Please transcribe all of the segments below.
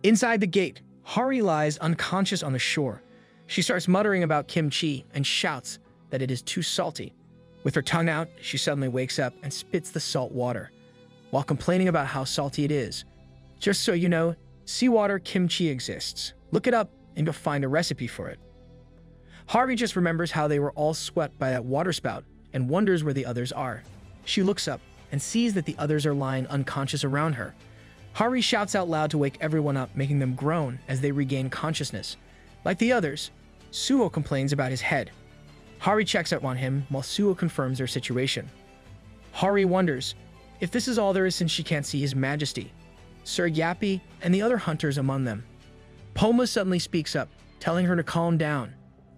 Inside the gate, Hari lies unconscious on the shore. She starts muttering about kimchi and shouts that it is too salty. With her tongue out, she suddenly wakes up and spits the salt water, while complaining about how salty it is. Just so you know, seawater kimchi exists. Look it up and you'll find a recipe for it. Hari just remembers how they were all swept by that waterspout and wonders where the others are. She looks up and sees that the others are lying unconscious around her. Hari shouts out loud to wake everyone up, making them groan as they regain consciousness. Like the others, Suho complains about his head. Hari checks up on him while Suho confirms their situation. Hari wonders if this is all there is since she can't see His Majesty, Sir Yappy, and the other hunters among them. Poma suddenly speaks up, telling her to calm down,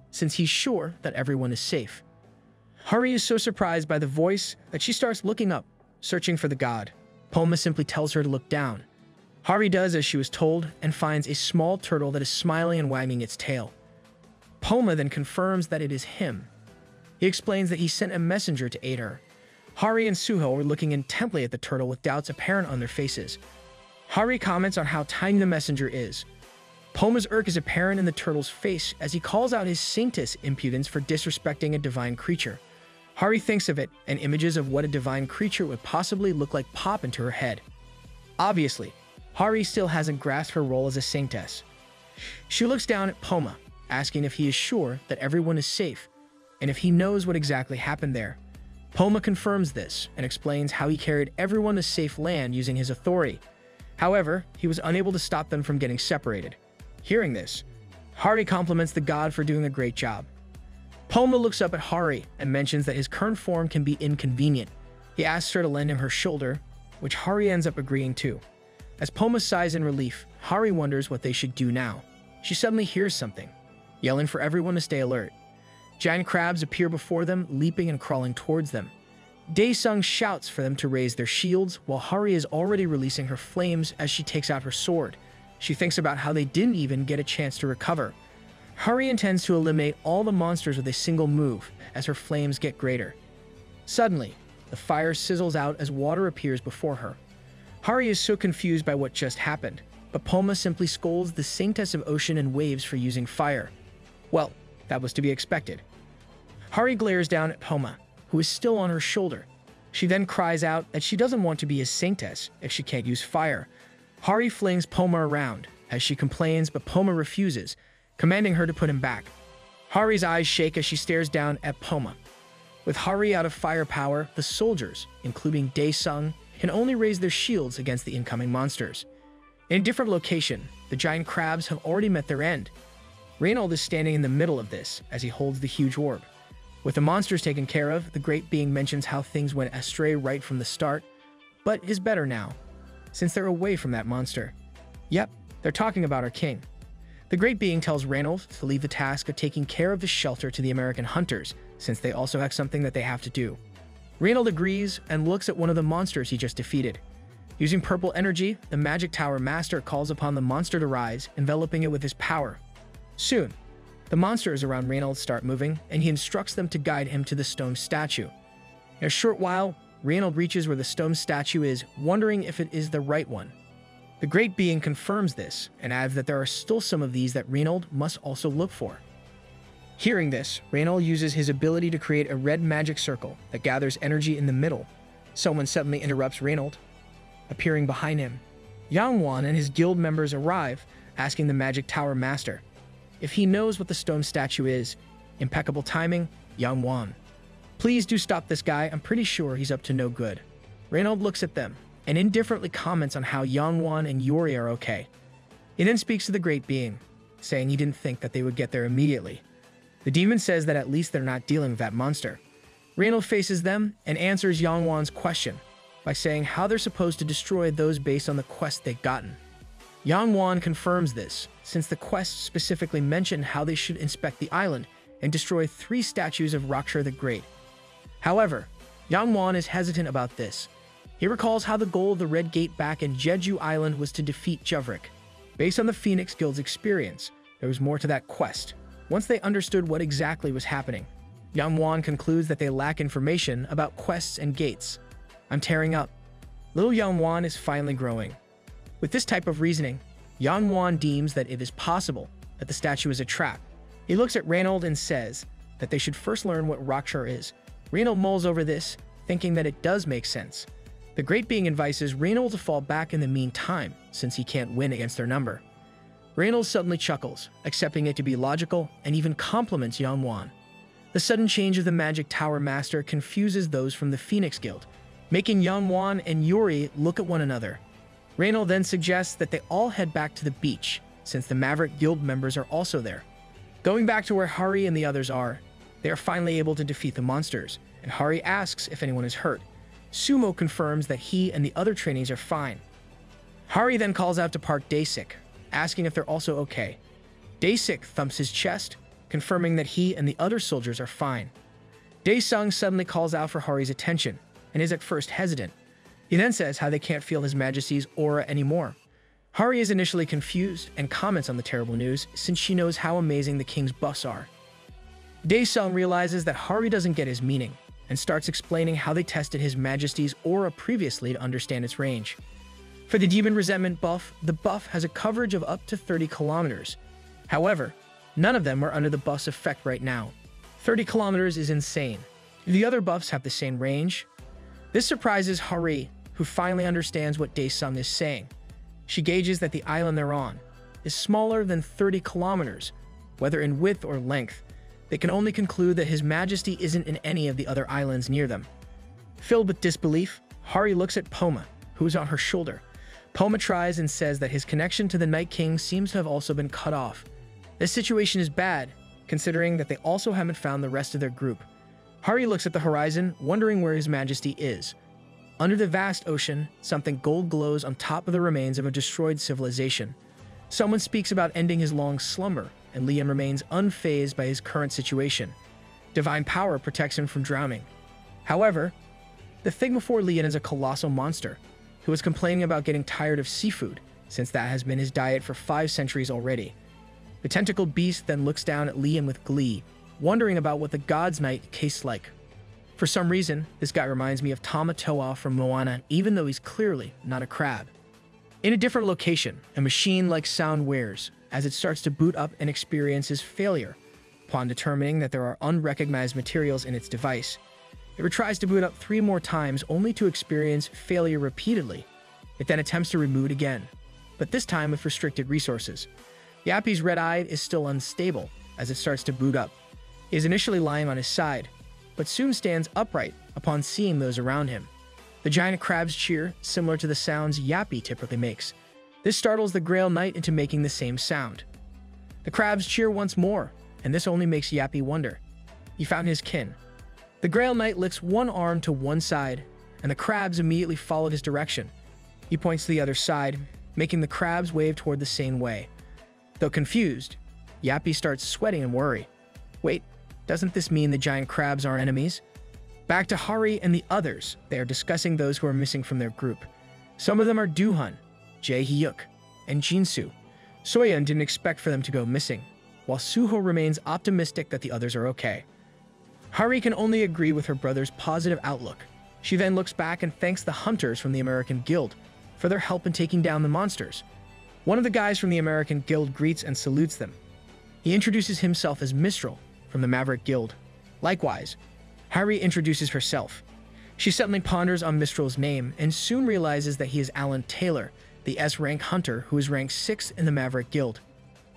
since he's sure that everyone is safe. Hari is so surprised by the voice that she starts looking up, searching for the god. Poma simply tells her to look down. Hari does as she was told and finds a small turtle that is smiling and wagging its tail. Poma then confirms that it is him. He explains that he sent a messenger to aid her. Hari and Suho are looking intently at the turtle with doubts apparent on their faces. Hari comments on how tiny the messenger is. Poma's irk is apparent in the turtle's face as he calls out his saintess impudence for disrespecting a divine creature. Hari thinks of it, and images of what a divine creature would possibly look like pop into her head. Obviously, Hari still hasn't grasped her role as a saintess. She looks down at Poma, asking if he is sure that everyone is safe, and if he knows what exactly happened there. Poma confirms this and explains how he carried everyone to safe land using his authority. However, he was unable to stop them from getting separated. Hearing this, Hari compliments the god for doing a great job. Poma looks up at Hari and mentions that his current form can be inconvenient. He asks her to lend him her shoulder, which Hari ends up agreeing to. As Poma sighs in relief, Hari wonders what they should do now. She suddenly hears something, yelling for everyone to stay alert. Giant crabs appear before them, leaping and crawling towards them. Daesung shouts for them to raise their shields, while Hari is already releasing her flames as she takes out her sword. She thinks about how they didn't even get a chance to recover. Hari intends to eliminate all the monsters with a single move as her flames get greater. Suddenly, the fire sizzles out as water appears before her. Hari is so confused by what just happened, but Poma simply scolds the saintess of ocean and waves for using fire. Well, that was to be expected. Hari glares down at Poma, who is still on her shoulder. She then cries out that she doesn't want to be a saintess if she can't use fire. Hari flings Poma around as she complains, but Poma refuses, commanding her to put him back. Hari's eyes shake as she stares down at Poma. With Hari out of firepower, the soldiers, including Daesung, can only raise their shields against the incoming monsters. In a different location, the giant crabs have already met their end. Reinald is standing in the middle of this as he holds the huge orb. With the monsters taken care of, the great being mentions how things went astray right from the start, but is better now, since they're away from that monster. Yep, they're talking about our king. The great being tells Reinald to leave the task of taking care of the shelter to the American hunters, since they also have something that they have to do. Reinald agrees and looks at one of the monsters he just defeated. Using purple energy, the Magic Tower Master calls upon the monster to rise, enveloping it with his power. Soon, the monsters around Reinald start moving, and he instructs them to guide him to the stone statue. In a short while, Reinald reaches where the stone statue is, wondering if it is the right one. The great being confirms this, and adds that there are still some of these that Reinald must also look for. Hearing this, Reinald uses his ability to create a red magic circle that gathers energy in the middle. Someone suddenly interrupts Reinald, appearing behind him. Yang Wan and his guild members arrive, asking the Magic Tower Master if he knows what the stone statue is. Impeccable timing, Yang Wan. Please do stop this guy, I'm pretty sure he's up to no good. Reinald looks at them and indifferently comments on how Yang Wan and Yuri are okay. He then speaks to the great being, saying he didn't think that they would get there immediately. The demon says that at least they're not dealing with that monster. Reinald faces them and answers Yang Wan's question by saying how they're supposed to destroy those based on the quest they've gotten. Yang Wan confirms this, since the quest specifically mentioned how they should inspect the island and destroy 3 statues of Raksha the Great. However, Yang Wan is hesitant about this. He recalls how the goal of the Red Gate back in Jeju Island was to defeat Juvrik. Based on the Phoenix Guild's experience, there was more to that quest. Once they understood what exactly was happening, Yang Wan concludes that they lack information about quests and gates. I'm tearing up. Little Yang Wan is finally growing. With this type of reasoning, Yang Wan deems that it is possible that the statue is a trap. He looks at Reynold and says that they should first learn what Rakshar is. Reynold mulls over this, thinking that it does make sense. The Great Being advises Reynold to fall back in the meantime, since he can't win against their number. Reynold suddenly chuckles, accepting it to be logical, and even compliments Yang Wan. The sudden change of the Magic Tower Master confuses those from the Phoenix Guild, making Yang Wan and Yuri look at one another. Reynold then suggests that they all head back to the beach, since the Maverick Guild members are also there. Going back to where Hari and the others are, they are finally able to defeat the monsters, and Hari asks if anyone is hurt. Sumo confirms that he and the other trainees are fine. Hari then calls out to Park Daesik, asking if they're also okay. Daesik thumps his chest, confirming that he and the other soldiers are fine. Daesung suddenly calls out for Hari's attention, and is at first hesitant. He then says how they can't feel His Majesty's aura anymore. Hari is initially confused and comments on the terrible news, since she knows how amazing the king's buffs are. Daesung realizes that Hari doesn't get his meaning, and starts explaining how they tested His Majesty's aura previously to understand its range. For the Demon Resentment buff, the buff has a coverage of up to 30 kilometers. However, none of them are under the buff's effect right now. 30 kilometers is insane. The other buffs have the same range. This surprises Hari, who finally understands what Daesung is saying. She gauges that the island they're on is smaller than 30 kilometers, whether in width or length. They can only conclude that His Majesty isn't in any of the other islands near them. Filled with disbelief, Hari looks at Poma, who is on her shoulder. Poma tries and says that his connection to the Night King seems to have also been cut off. This situation is bad, considering that they also haven't found the rest of their group. Hari looks at the horizon, wondering where His Majesty is. Under the vast ocean, something gold glows on top of the remains of a destroyed civilization. Someone speaks about ending his long slumber, and Lian remains unfazed by his current situation. Divine power protects him from drowning. However, the thing before Lian is a colossal monster, who is complaining about getting tired of seafood, since that has been his diet for 5 centuries already. The tentacled beast then looks down at Lian with glee, wondering about what the God's Night tastes like. For some reason, this guy reminds me of Tamatoa from Moana, even though he's clearly not a crab. In a different location, a machine-like sound wears, as it starts to boot up and experiences failure. Upon determining that there are unrecognized materials in its device, it retries to boot up 3 more times only to experience failure repeatedly. It then attempts to reboot again, but this time with restricted resources. Yappy's red eye is still unstable as it starts to boot up. He is initially lying on his side, but soon stands upright upon seeing those around him. The giant crabs cheer, similar to the sounds Yappy typically makes. This startles the Grail Knight into making the same sound. The crabs cheer once more, and this only makes Yappy wonder. He found his kin. The Grail Knight lifts one arm to one side, and the crabs immediately follow his direction. He points to the other side, making the crabs wave toward the same way. Though confused, Yappy starts sweating in worry. Wait, doesn't this mean the giant crabs are enemies? Back to Hari and the others, they are discussing those who are missing from their group. Some of them are Duhun, Jae-hyuk, and Jinsu. Soyeon didn't expect for them to go missing, while Suho remains optimistic that the others are okay. Hari can only agree with her brother's positive outlook. She then looks back and thanks the hunters from the American Guild for their help in taking down the monsters. One of the guys from the American Guild greets and salutes them. He introduces himself as Mistral from the Maverick Guild. Likewise, Hari introduces herself. She suddenly ponders on Mistral's name and soon realizes that he is Alan Taylor, the S-rank hunter who is ranked 6th in the Maverick Guild.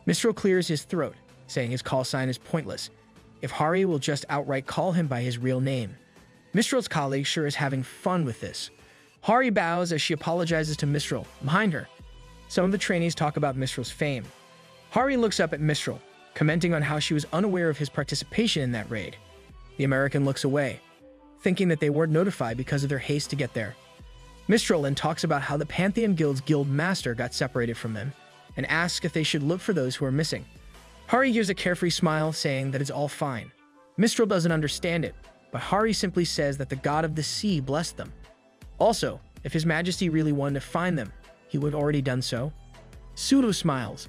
Mistral clears his throat, saying his call sign is pointless, if Hari will just outright call him by his real name. Mistral's colleague sure is having fun with this. Hari bows as she apologizes to Mistral behind her. Some of the trainees talk about Mistral's fame. Hari looks up at Mistral, commenting on how she was unaware of his participation in that raid. The American looks away, thinking that they weren't notified because of their haste to get there. Mistral then talks about how the Pantheon Guild's guild master got separated from them, and asks if they should look for those who are missing. Hari gives a carefree smile, saying that it's all fine. Mistral doesn't understand it, but Hari simply says that the god of the sea blessed them. Also, if His Majesty really wanted to find them, he would have already done so. Sudo smiles,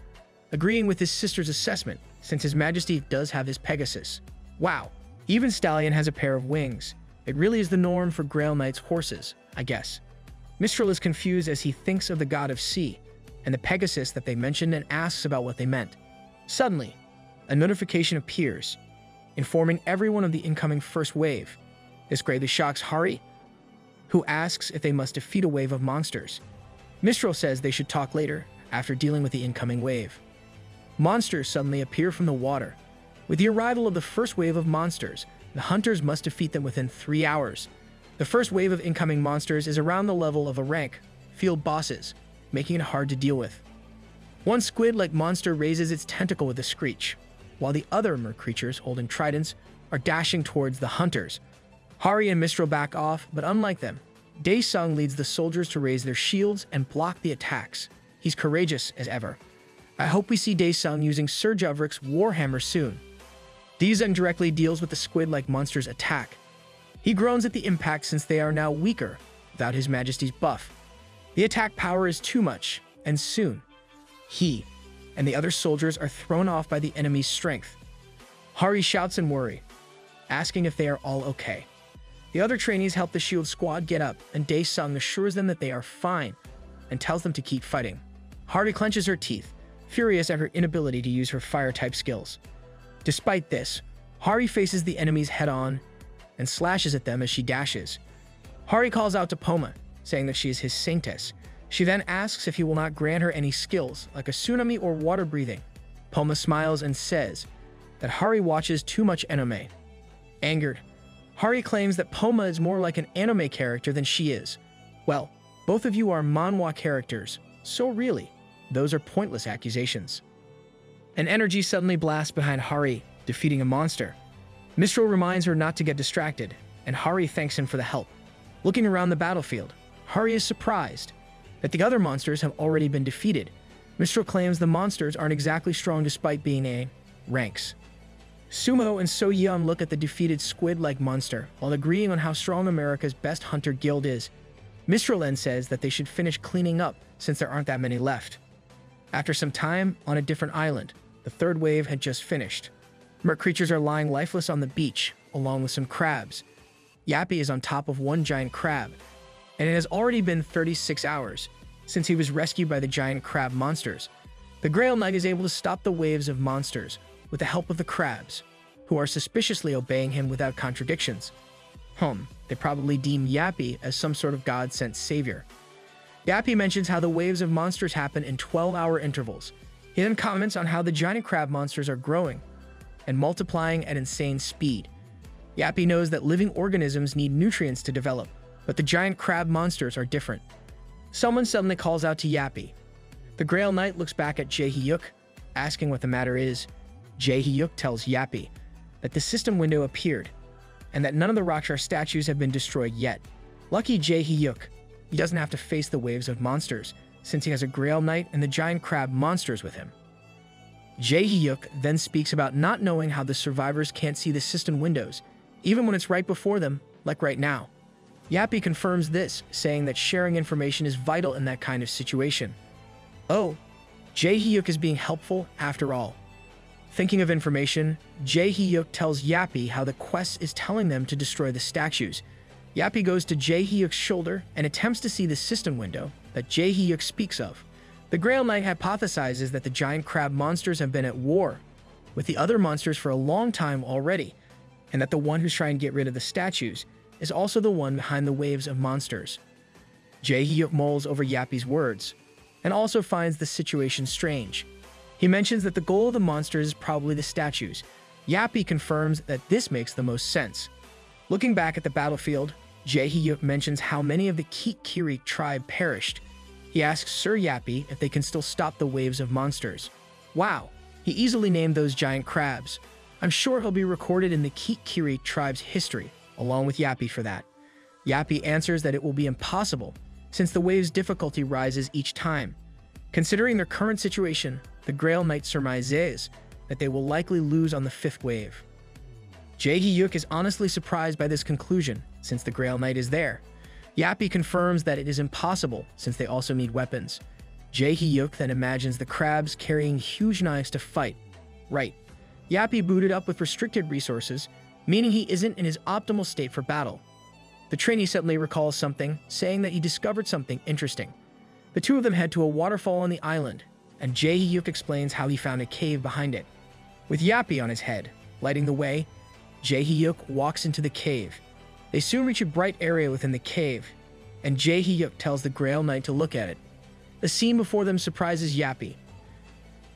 agreeing with his sister's assessment, since His Majesty does have his Pegasus. Wow, even Stallion has a pair of wings. It really is the norm for Grail Knight's horses, I guess. Mistral is confused as he thinks of the god of sea, and the Pegasus that they mentioned and asks about what they meant. Suddenly, a notification appears, informing everyone of the incoming first wave. This greatly shocks Hari, who asks if they must defeat a wave of monsters. Mistral says they should talk later, after dealing with the incoming wave. Monsters suddenly appear from the water. With the arrival of the first wave of monsters, the hunters must defeat them within 3 hours. The first wave of incoming monsters is around the level of a rank, field bosses, making it hard to deal with. One squid-like monster raises its tentacle with a screech, while the other mer creatures holding tridents are dashing towards the hunters. Hari and Mistral back off, but unlike them, Daesung leads the soldiers to raise their shields and block the attacks. He's courageous as ever. I hope we see Daesung using Sir Juvrik's Warhammer soon. Daesung directly deals with the squid-like monster's attack. He groans at the impact since they are now weaker without His Majesty's buff. The attack power is too much, and soon, he and the other soldiers are thrown off by the enemy's strength. Hari shouts in worry, asking if they are all okay. The other trainees help the shield squad get up, and Daesung assures them that they are fine and tells them to keep fighting. Hari clenches her teeth, furious at her inability to use her fire-type skills. Despite this, Hari faces the enemies head-on and slashes at them as she dashes. Hari calls out to Poma, saying that she is his saintess. She then asks if he will not grant her any skills, like a tsunami or water breathing. Poma smiles and says that Hari watches too much anime. Angered, Hari claims that Poma is more like an anime character than she is. Well, both of you are manhwa characters, so really, those are pointless accusations. An energy suddenly blasts behind Hari, defeating a monster. Mistral reminds her not to get distracted, and Hari thanks him for the help. Looking around the battlefield, Hari is surprised that the other monsters have already been defeated. Mistral claims the monsters aren't exactly strong despite being A ranks. Sumo and So Yeon look at the defeated squid-like monster while agreeing on how strong America's best hunter guild is. Mistral then says that they should finish cleaning up since there aren't that many left. After some time, on a different island, the third wave had just finished. Mer creatures are lying lifeless on the beach, along with some crabs. Yappy is on top of one giant crab, and it has already been 36 hours since he was rescued by the giant crab monsters. The Grail Knight is able to stop the waves of monsters with the help of the crabs, who are suspiciously obeying him without contradictions. They probably deem Yappy as some sort of god-sent savior. Yappy mentions how the waves of monsters happen in 12-hour intervals. He then comments on how the giant crab monsters are growing and multiplying at insane speed. Yappy knows that living organisms need nutrients to develop, but the giant crab monsters are different. Someone suddenly calls out to Yappy. The Grail Knight looks back at Jae-hyuk, asking what the matter is. Jae-hyuk tells Yappy that the system window appeared, and that none of the Rockshar statues have been destroyed yet. Lucky Jae-hyuk, he doesn't have to face the waves of monsters, since he has a Grail Knight and the giant crab monsters with him. Jae-hyuk then speaks about not knowing how the survivors can't see the system windows, even when it's right before them, like right now. Yappy confirms this, saying that sharing information is vital in that kind of situation. Oh, Jae-hyuk is being helpful after all. Thinking of information, Jae-hyuk tells Yappy how the quest is telling them to destroy the statues. Yappy goes to Jae-hyuk's shoulder and attempts to see the system window that Jae-hyuk speaks of. The Grail Knight hypothesizes that the giant crab monsters have been at war with the other monsters for a long time already, and that the one who's trying to get rid of the statues is also the one behind the waves of monsters. Jae-hyuk mulls over Yappy's words, and also finds the situation strange. He mentions that the goal of the monsters is probably the statues. Yappy confirms that this makes the most sense. Looking back at the battlefield, Jae-hyuk mentions how many of the Kiri tribe perished. He asks Sir Yappy if they can still stop the waves of monsters. Wow, he easily named those giant crabs. I'm sure he'll be recorded in the Kiri tribe's history, along with Yappy for that. Yappy answers that it will be impossible, since the wave's difficulty rises each time. Considering their current situation, the Grail Knight surmises that they will likely lose on the 5th wave. Jae-hyuk is honestly surprised by this conclusion, since the Grail Knight is there. Yappy confirms that it is impossible, since they also need weapons. Jae-hyuk then imagines the crabs carrying huge knives to fight. Right. Yappy booted up with restricted resources, meaning he isn't in his optimal state for battle. The trainee suddenly recalls something, saying that he discovered something interesting. The two of them head to a waterfall on the island, and Jae-hyuk explains how he found a cave behind it. With Yappy on his head, lighting the way, Jae-hyuk walks into the cave. They soon reach a bright area within the cave, and Jae-hyuk tells the Grail Knight to look at it. The scene before them surprises Yappy.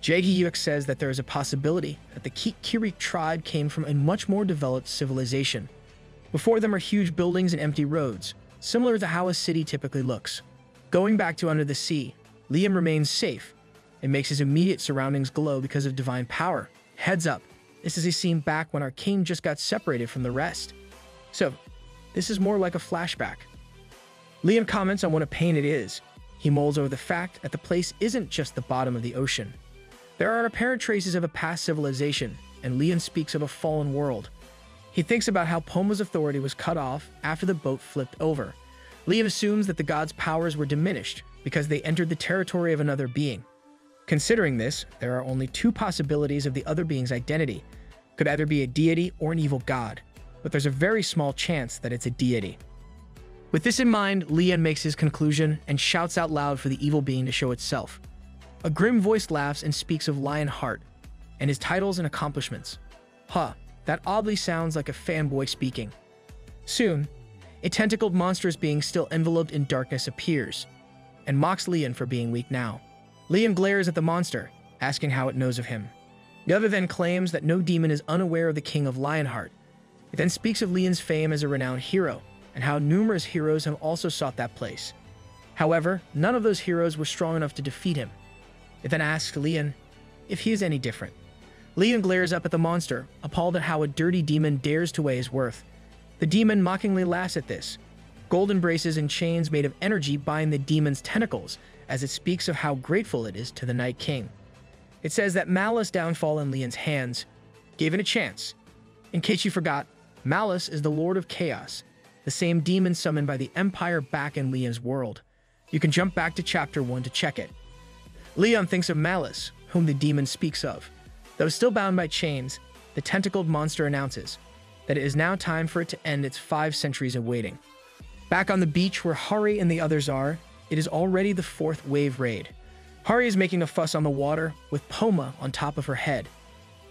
Jae-hyuk says that there is a possibility that the Kirik tribe came from a much more developed civilization. Before them are huge buildings and empty roads, similar to how a city typically looks. Going back to under the sea, Liam remains safe and makes his immediate surroundings glow because of divine power. Heads up, this is a scene back when our king just got separated from the rest. So, this is more like a flashback. Liam comments on what a pain it is. He mulls over the fact that the place isn't just the bottom of the ocean. There are apparent traces of a past civilization, and Liam speaks of a fallen world. He thinks about how Poma's authority was cut off after the boat flipped over. Liam assumes that the gods' powers were diminished because they entered the territory of another being. Considering this, there are only two possibilities of the other being's identity. Could either be a deity or an evil god, but there's a very small chance that it's a deity. With this in mind, Liam makes his conclusion and shouts out loud for the evil being to show itself. A grim voice laughs and speaks of Lionheart and his titles and accomplishments. That oddly sounds like a fanboy speaking. Soon, a tentacled monstrous being still enveloped in darkness appears, and mocks Liam for being weak now. Liam glares at the monster, asking how it knows of him. The other then claims that no demon is unaware of the King of Lionheart. It then speaks of Liam's fame as a renowned hero, and how numerous heroes have also sought that place. However, none of those heroes were strong enough to defeat him. It then asks Liam if he is any different. Liam glares up at the monster, appalled at how a dirty demon dares to weigh his worth. The demon mockingly laughs at this. Golden braces and chains made of energy bind the demon's tentacles, as it speaks of how grateful it is to the Night King. It says that Malice downfall in Liam's hands gave it a chance. In case you forgot, Malice is the Lord of Chaos, the same demon summoned by the Empire back in Liam's world. You can jump back to Chapter 1 to check it. Liam thinks of Malice, whom the demon speaks of. Though still bound by chains, the tentacled monster announces that it is now time for it to end its 5 centuries of waiting. Back on the beach where Hari and the others are, it is already the 4th wave raid. Hari is making a fuss on the water with Poma on top of her head.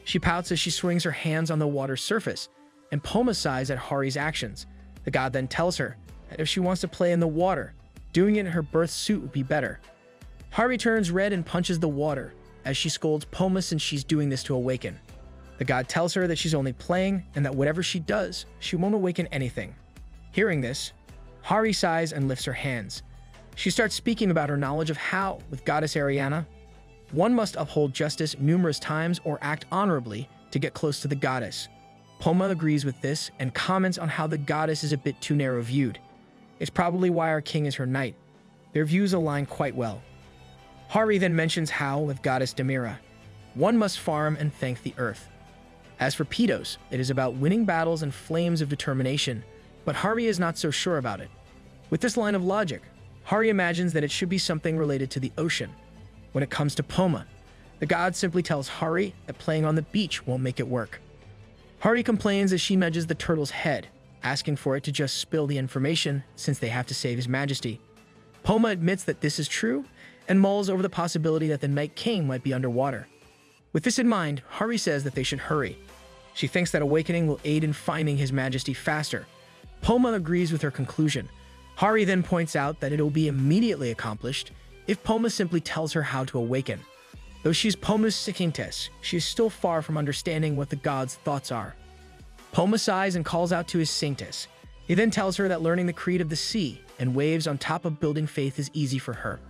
She pouts as she swings her hands on the water's surface, and Poma sighs at Hari's actions. The god then tells her that if she wants to play in the water, doing it in her birth suit would be better. Hari turns red and punches the water, as she scolds Poma since she's doing this to awaken. The god tells her that she's only playing and that whatever she does, she won't awaken anything. Hearing this, Hari sighs and lifts her hands. She starts speaking about her knowledge of how, with Goddess Ariana, one must uphold justice numerous times or act honorably to get close to the goddess. Poma agrees with this and comments on how the goddess is a bit too narrow-viewed. It's probably why our king is her knight. Their views align quite well. Hari then mentions how, with Goddess Demira, one must farm and thank the earth. As for Pedos, it is about winning battles and flames of determination, but Hari is not so sure about it. With this line of logic, Hari imagines that it should be something related to the ocean. When it comes to Poma, the god simply tells Hari that playing on the beach won't make it work. Hari complains as she nudges the turtle's head, asking for it to just spill the information since they have to save his majesty. Poma admits that this is true and mulls over the possibility that the Night King might be underwater. With this in mind, Hari says that they should hurry. She thinks that awakening will aid in finding his majesty faster. Poma agrees with her conclusion. Hari then points out that it will be immediately accomplished if Poma simply tells her how to awaken. Though she's Poma's Sanctus, she is still far from understanding what the god's thoughts are. Poma sighs and calls out to his Sanctus. He then tells her that learning the creed of the sea and waves on top of building faith is easy for her.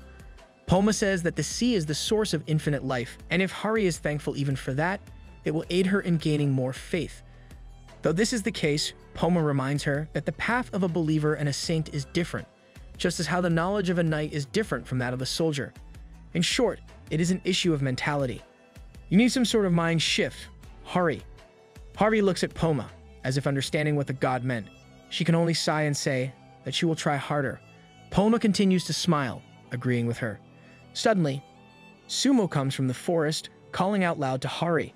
Poma says that the sea is the source of infinite life, and if Hari is thankful even for that, it will aid her in gaining more faith. Though this is the case, Poma reminds her that the path of a believer and a saint is different, just as how the knowledge of a knight is different from that of a soldier. In short, it is an issue of mentality. You need some sort of mind shift. Hari. Hari looks at Poma, as if understanding what the god meant. She can only sigh and say that she will try harder. Poma continues to smile, agreeing with her. Suddenly, Sumo comes from the forest, calling out loud to Hari.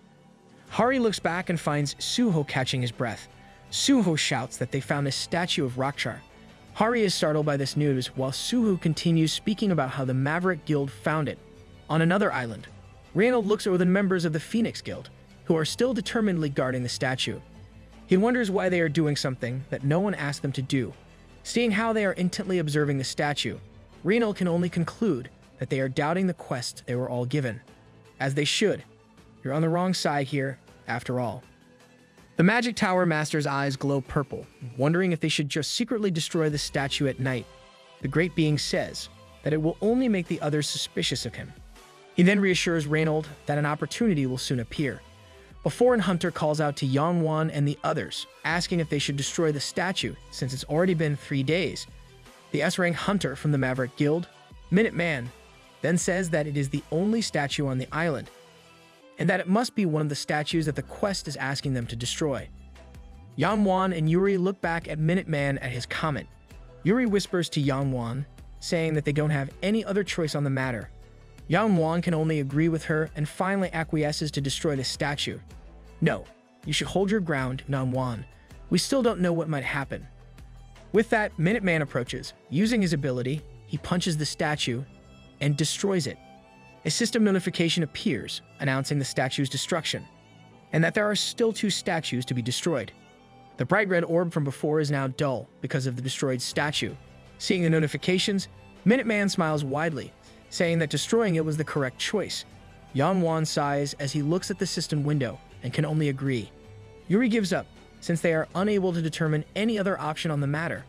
Hari looks back and finds Suho catching his breath. Suho shouts that they found a statue of Rakshar. Hari is startled by this news while Suhu continues speaking about how the Maverick Guild found it. On another island, Reynold looks over the members of the Phoenix Guild, who are still determinedly guarding the statue. He wonders why they are doing something that no one asked them to do. Seeing how they are intently observing the statue, Reynold can only conclude that they are doubting the quest they were all given. As they should. You're on the wrong side here, after all. The Magic Tower Master's eyes glow purple, wondering if they should just secretly destroy the statue at night. The Great Being says that it will only make the others suspicious of him. He then reassures Reynold that an opportunity will soon appear. A foreign hunter calls out to Yangwan and the others, asking if they should destroy the statue since it's already been 3 days. The S-rank hunter from the Maverick Guild, Minuteman, then says that it is the only statue on the island, and that it must be one of the statues that the quest is asking them to destroy. Yangwan and Yuri look back at Minuteman at his comment. Yuri whispers to Yangwan, saying that they don't have any other choice on the matter. Yangwan can only agree with her and finally acquiesces to destroy the statue. No, you should hold your ground, Yangwan. We still don't know what might happen. With that, Minuteman approaches. Using his ability, he punches the statue and destroys it. A system notification appears, announcing the statue's destruction, and that there are still 2 statues to be destroyed. The bright red orb from before is now dull because of the destroyed statue. Seeing the notifications, Minuteman smiles widely, saying that destroying it was the correct choice. Yangwan sighs as he looks at the system window and can only agree. Yuri gives up, since they are unable to determine any other option on the matter.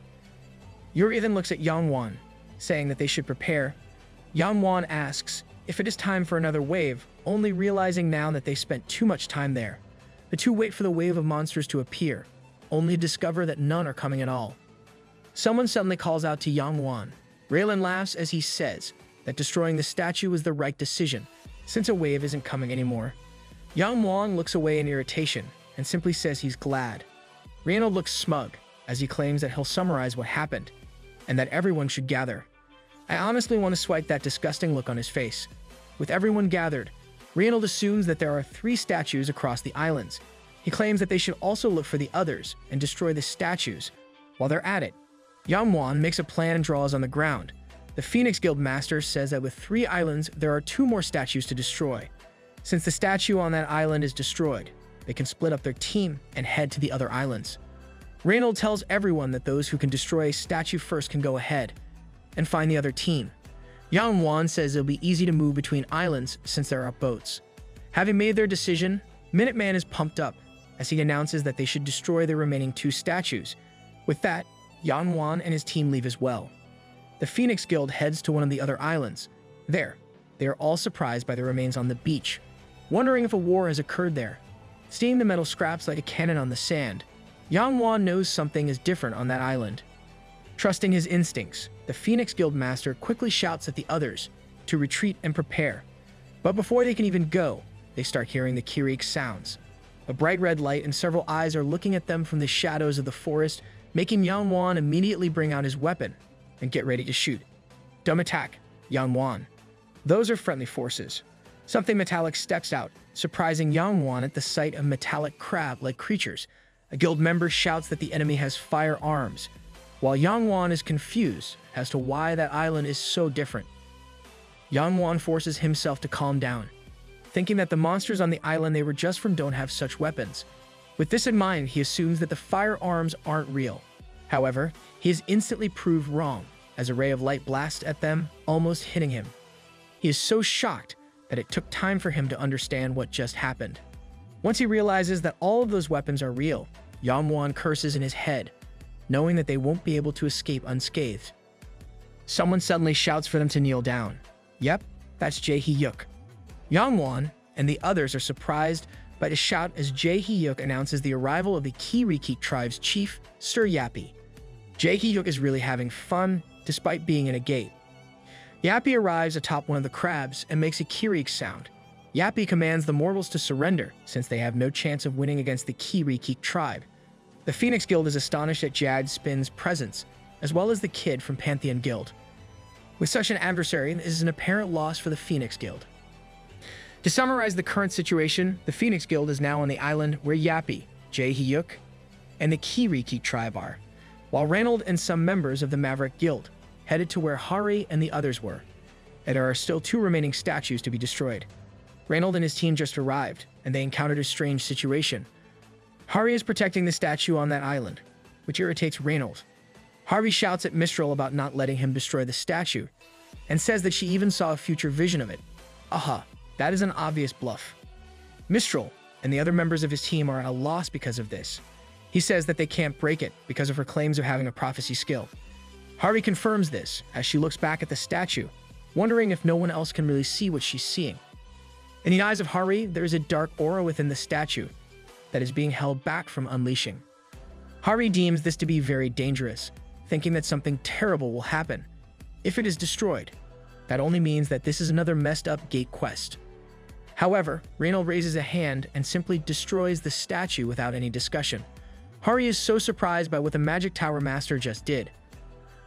Yuri then looks at Yangwan, saying that they should prepare. Yangwan asks if it is time for another wave, only realizing now that they spent too much time there. The 2 wait for the wave of monsters to appear, only to discover that none are coming at all. Someone suddenly calls out to Yangwan. Raylan laughs as he says that destroying the statue is the right decision, since a wave isn't coming anymore. Yangwan looks away in irritation and simply says he's glad. Reynold looks smug as he claims that he'll summarize what happened, and that everyone should gather. I honestly want to swipe that disgusting look on his face. With everyone gathered, Reynold assumes that there are 3 statues across the islands. He claims that they should also look for the others and destroy the statues. While they're at it, Yangwan makes a plan and draws on the ground. The Phoenix Guild Master says that with 3 islands, there are 2 more statues to destroy. Since the statue on that island is destroyed, they can split up their team and head to the other islands. Reynold tells everyone that those who can destroy a statue first can go ahead and find the other team. Yangwan says it'll be easy to move between islands since there are boats. Having made their decision, Minuteman is pumped up as he announces that they should destroy the remaining 2 statues. With that, Yangwan and his team leave as well. The Phoenix Guild heads to one of the other islands. There, they are all surprised by the remains on the beach, wondering if a war has occurred there. Seeing the metal scraps like a cannon on the sand, Yangwan knows something is different on that island. Trusting his instincts, the Phoenix Guild Master quickly shouts at the others to retreat and prepare. But before they can even go, they start hearing the Kirik sounds. A bright red light and several eyes are looking at them from the shadows of the forest, making Yangwan immediately bring out his weapon and get ready to shoot. Dumb attack, Yangwan. Those are friendly forces. Something metallic steps out, surprising Yangwan at the sight of metallic crab-like creatures. A guild member shouts that the enemy has firearms, while Yangwan is confused as to why that island is so different. Yangwan forces himself to calm down, thinking that the monsters on the island they were just from don't have such weapons. With this in mind, he assumes that the firearms aren't real. However, he is instantly proved wrong as a ray of light blasts at them, almost hitting him. He is so shocked that it took time for him to understand what just happened. Once he realizes that all of those weapons are real, Yangwan curses in his head, knowing that they won't be able to escape unscathed. Someone suddenly shouts for them to kneel down. Yep, that's Jae-hyuk. Yangwan and the others are surprised by the shout as Jae-hyuk announces the arrival of the Kiriki tribe's chief, Sir Yappy. Jae-hyuk is really having fun, despite being in a gate. Yappy arrives atop one of the crabs and makes a Kirik sound. Yappy commands the mortals to surrender, since they have no chance of winning against the Kiriki tribe. The Phoenix Guild is astonished at Jad Spin's presence, as well as the kid from Pantheon Guild. With such an adversary, this is an apparent loss for the Phoenix Guild. To summarize the current situation, the Phoenix Guild is now on the island where Yappy, Jae-hyuk, and the Kiriki tribe are. while Reynold and some members of the Maverick Guild headed to where Hari and the others were. And there are still 2 remaining statues to be destroyed. Reynold and his team just arrived, and they encountered a strange situation. Hari is protecting the statue on that island, which irritates Reynold. Hari shouts at Mistral about not letting him destroy the statue, and says that she even saw a future vision of it. Aha, that is an obvious bluff. Mistral and the other members of his team are at a loss because of this. He says that they can't break it because of her claims of having a prophecy skill. Hari confirms this as she looks back at the statue, wondering if no one else can really see what she's seeing. In the eyes of Hari, there is a dark aura within the statue that is being held back from unleashing. Hari deems this to be very dangerous, thinking that something terrible will happen if it is destroyed. That only means that this is another messed up gate quest. However, Reynold raises a hand and simply destroys the statue without any discussion. Hari is so surprised by what the Magic Tower Master just did.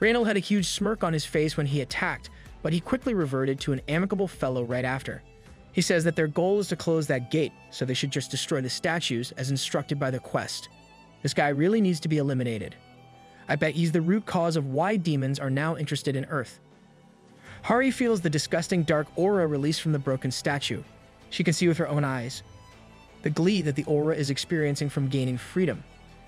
Reynold had a huge smirk on his face when he attacked, but he quickly reverted to an amicable fellow right after. He says that their goal is to close that gate, so they should just destroy the statues as instructed by the quest. This guy really needs to be eliminated. I bet he's the root cause of why demons are now interested in Earth. Hari feels the disgusting dark aura released from the broken statue. She can see with her own eyes the glee that the aura is experiencing from gaining freedom.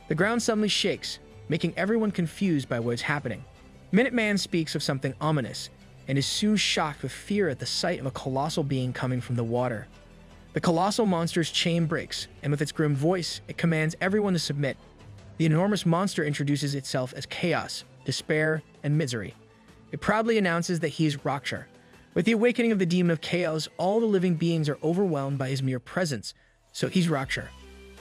The ground suddenly shakes, making everyone confused by what is happening. Minuteman speaks of something ominous, and is soon shocked with fear at the sight of a colossal being coming from the water. The colossal monster's chain breaks, and with its grim voice, it commands everyone to submit. The enormous monster introduces itself as chaos, despair, and misery. It proudly announces that he is Rakshar. With the awakening of the demon of chaos, all the living beings are overwhelmed by his mere presence, so he's Rakshar.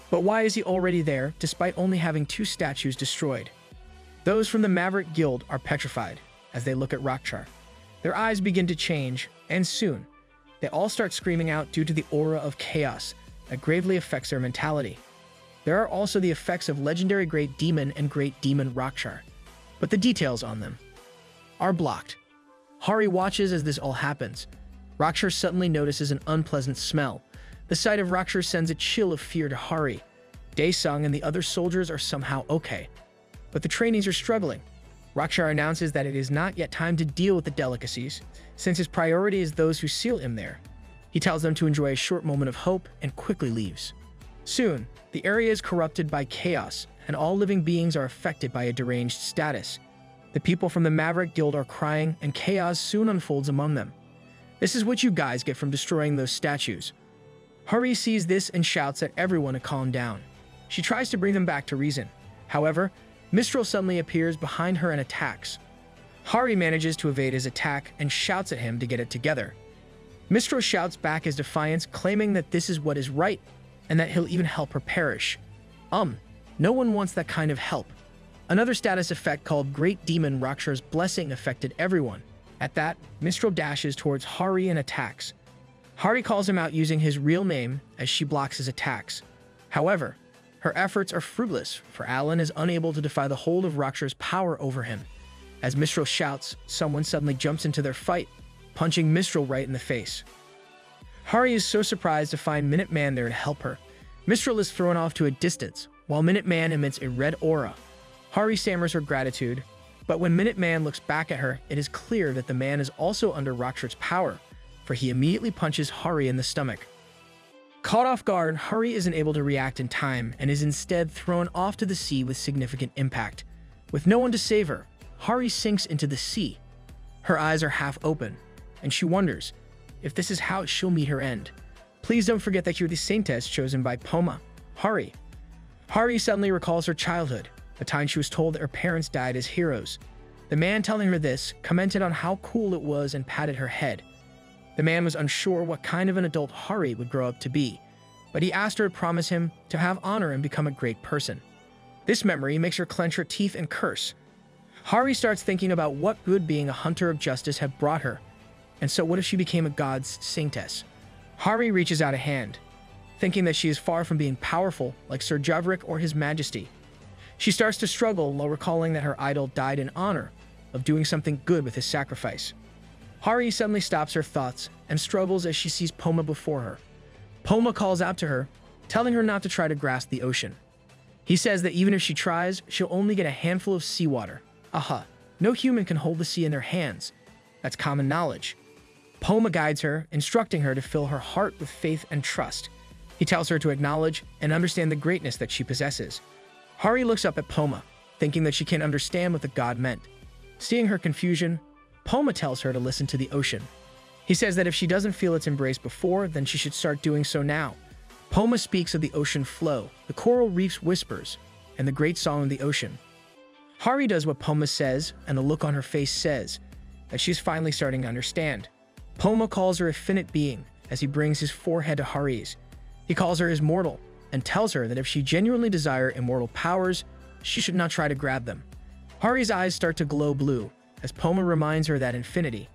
But why is he already there, despite only having 2 statues destroyed? Those from the Maverick Guild are petrified as they look at Rakshar. Their eyes begin to change, and soon, they all start screaming out due to the aura of chaos that gravely affects their mentality. There are also the effects of legendary Great Demon and Great Demon Rakshar, but the details on them are blocked. Hari watches as this all happens. Rakshar suddenly notices an unpleasant smell. The sight of Rakshar sends a chill of fear to Hari. Daesung and the other soldiers are somehow okay, but the trainees are struggling. Rakshar announces that it is not yet time to deal with the delicacies, since his priority is those who seal him there. He tells them to enjoy a short moment of hope and quickly leaves. Soon, the area is corrupted by chaos, and all living beings are affected by a deranged status. The people from the Maverick Guild are crying, and chaos soon unfolds among them. This is what you guys get from destroying those statues. Hari sees this and shouts at everyone to calm down. She tries to bring them back to reason. However, Mistral suddenly appears behind her and attacks. Hari manages to evade his attack and shouts at him to get it together. Mistral shouts back his defiance, claiming that this is what is right, and that he'll even help her perish. No one wants that kind of help. Another status effect called Great Demon Rakshar's Blessing affected everyone. At that, Mistral dashes towards Hari and attacks. Hari calls him out using his real name as she blocks his attacks. However, her efforts are fruitless, for Alan is unable to defy the hold of Rakshar's power over him. As Mistral shouts, someone suddenly jumps into their fight, punching Mistral right in the face. Hari is so surprised to find Minuteman there to help her. Mistral is thrown off to a distance, while Minuteman emits a red aura. Hari stammers her gratitude, but when Minuteman looks back at her, it is clear that the man is also under Rakshar's power, for he immediately punches Hari in the stomach. Caught off guard, Hari isn't able to react in time and is instead thrown off to the sea with significant impact. With no one to save her, Hari sinks into the sea. Her eyes are half open, and she wonders if this is how she'll meet her end. Please don't forget that you're the saintess chosen by Poma, Hari. Hari suddenly recalls her childhood, the time she was told that her parents died as heroes. The man telling her this commented on how cool it was and patted her head. The man was unsure what kind of an adult Hari would grow up to be, but he asked her to promise him to have honor and become a great person. This memory makes her clench her teeth and curse. Hari starts thinking about what good being a hunter of justice had brought her, and so what if she became a god's saintess? Hari reaches out a hand, thinking that she is far from being powerful like Sir Javrik or His Majesty. She starts to struggle while recalling that her idol died in honor of doing something good with his sacrifice. Hari suddenly stops her thoughts and struggles as she sees Poma before her. Poma calls out to her, telling her not to try to grasp the ocean. He says that even if she tries, she'll only get a handful of seawater. Aha, no human can hold the sea in their hands. That's common knowledge. Poma guides her, instructing her to fill her heart with faith and trust. He tells her to acknowledge and understand the greatness that she possesses. Hari looks up at Poma, thinking that she can't understand what the god meant. Seeing her confusion, Poma tells her to listen to the ocean. He says that if she doesn't feel its embrace before, then she should start doing so now. Poma speaks of the ocean flow, the coral reef's whispers, and the great song of the ocean. Hari does what Poma says, and the look on her face says that she's finally starting to understand. Poma calls her a finite being as he brings his forehead to Hari's. He calls her his mortal and tells her that if she genuinely desires immortal powers, she should not try to grab them. Hari's eyes start to glow blue as Poma reminds her that infinity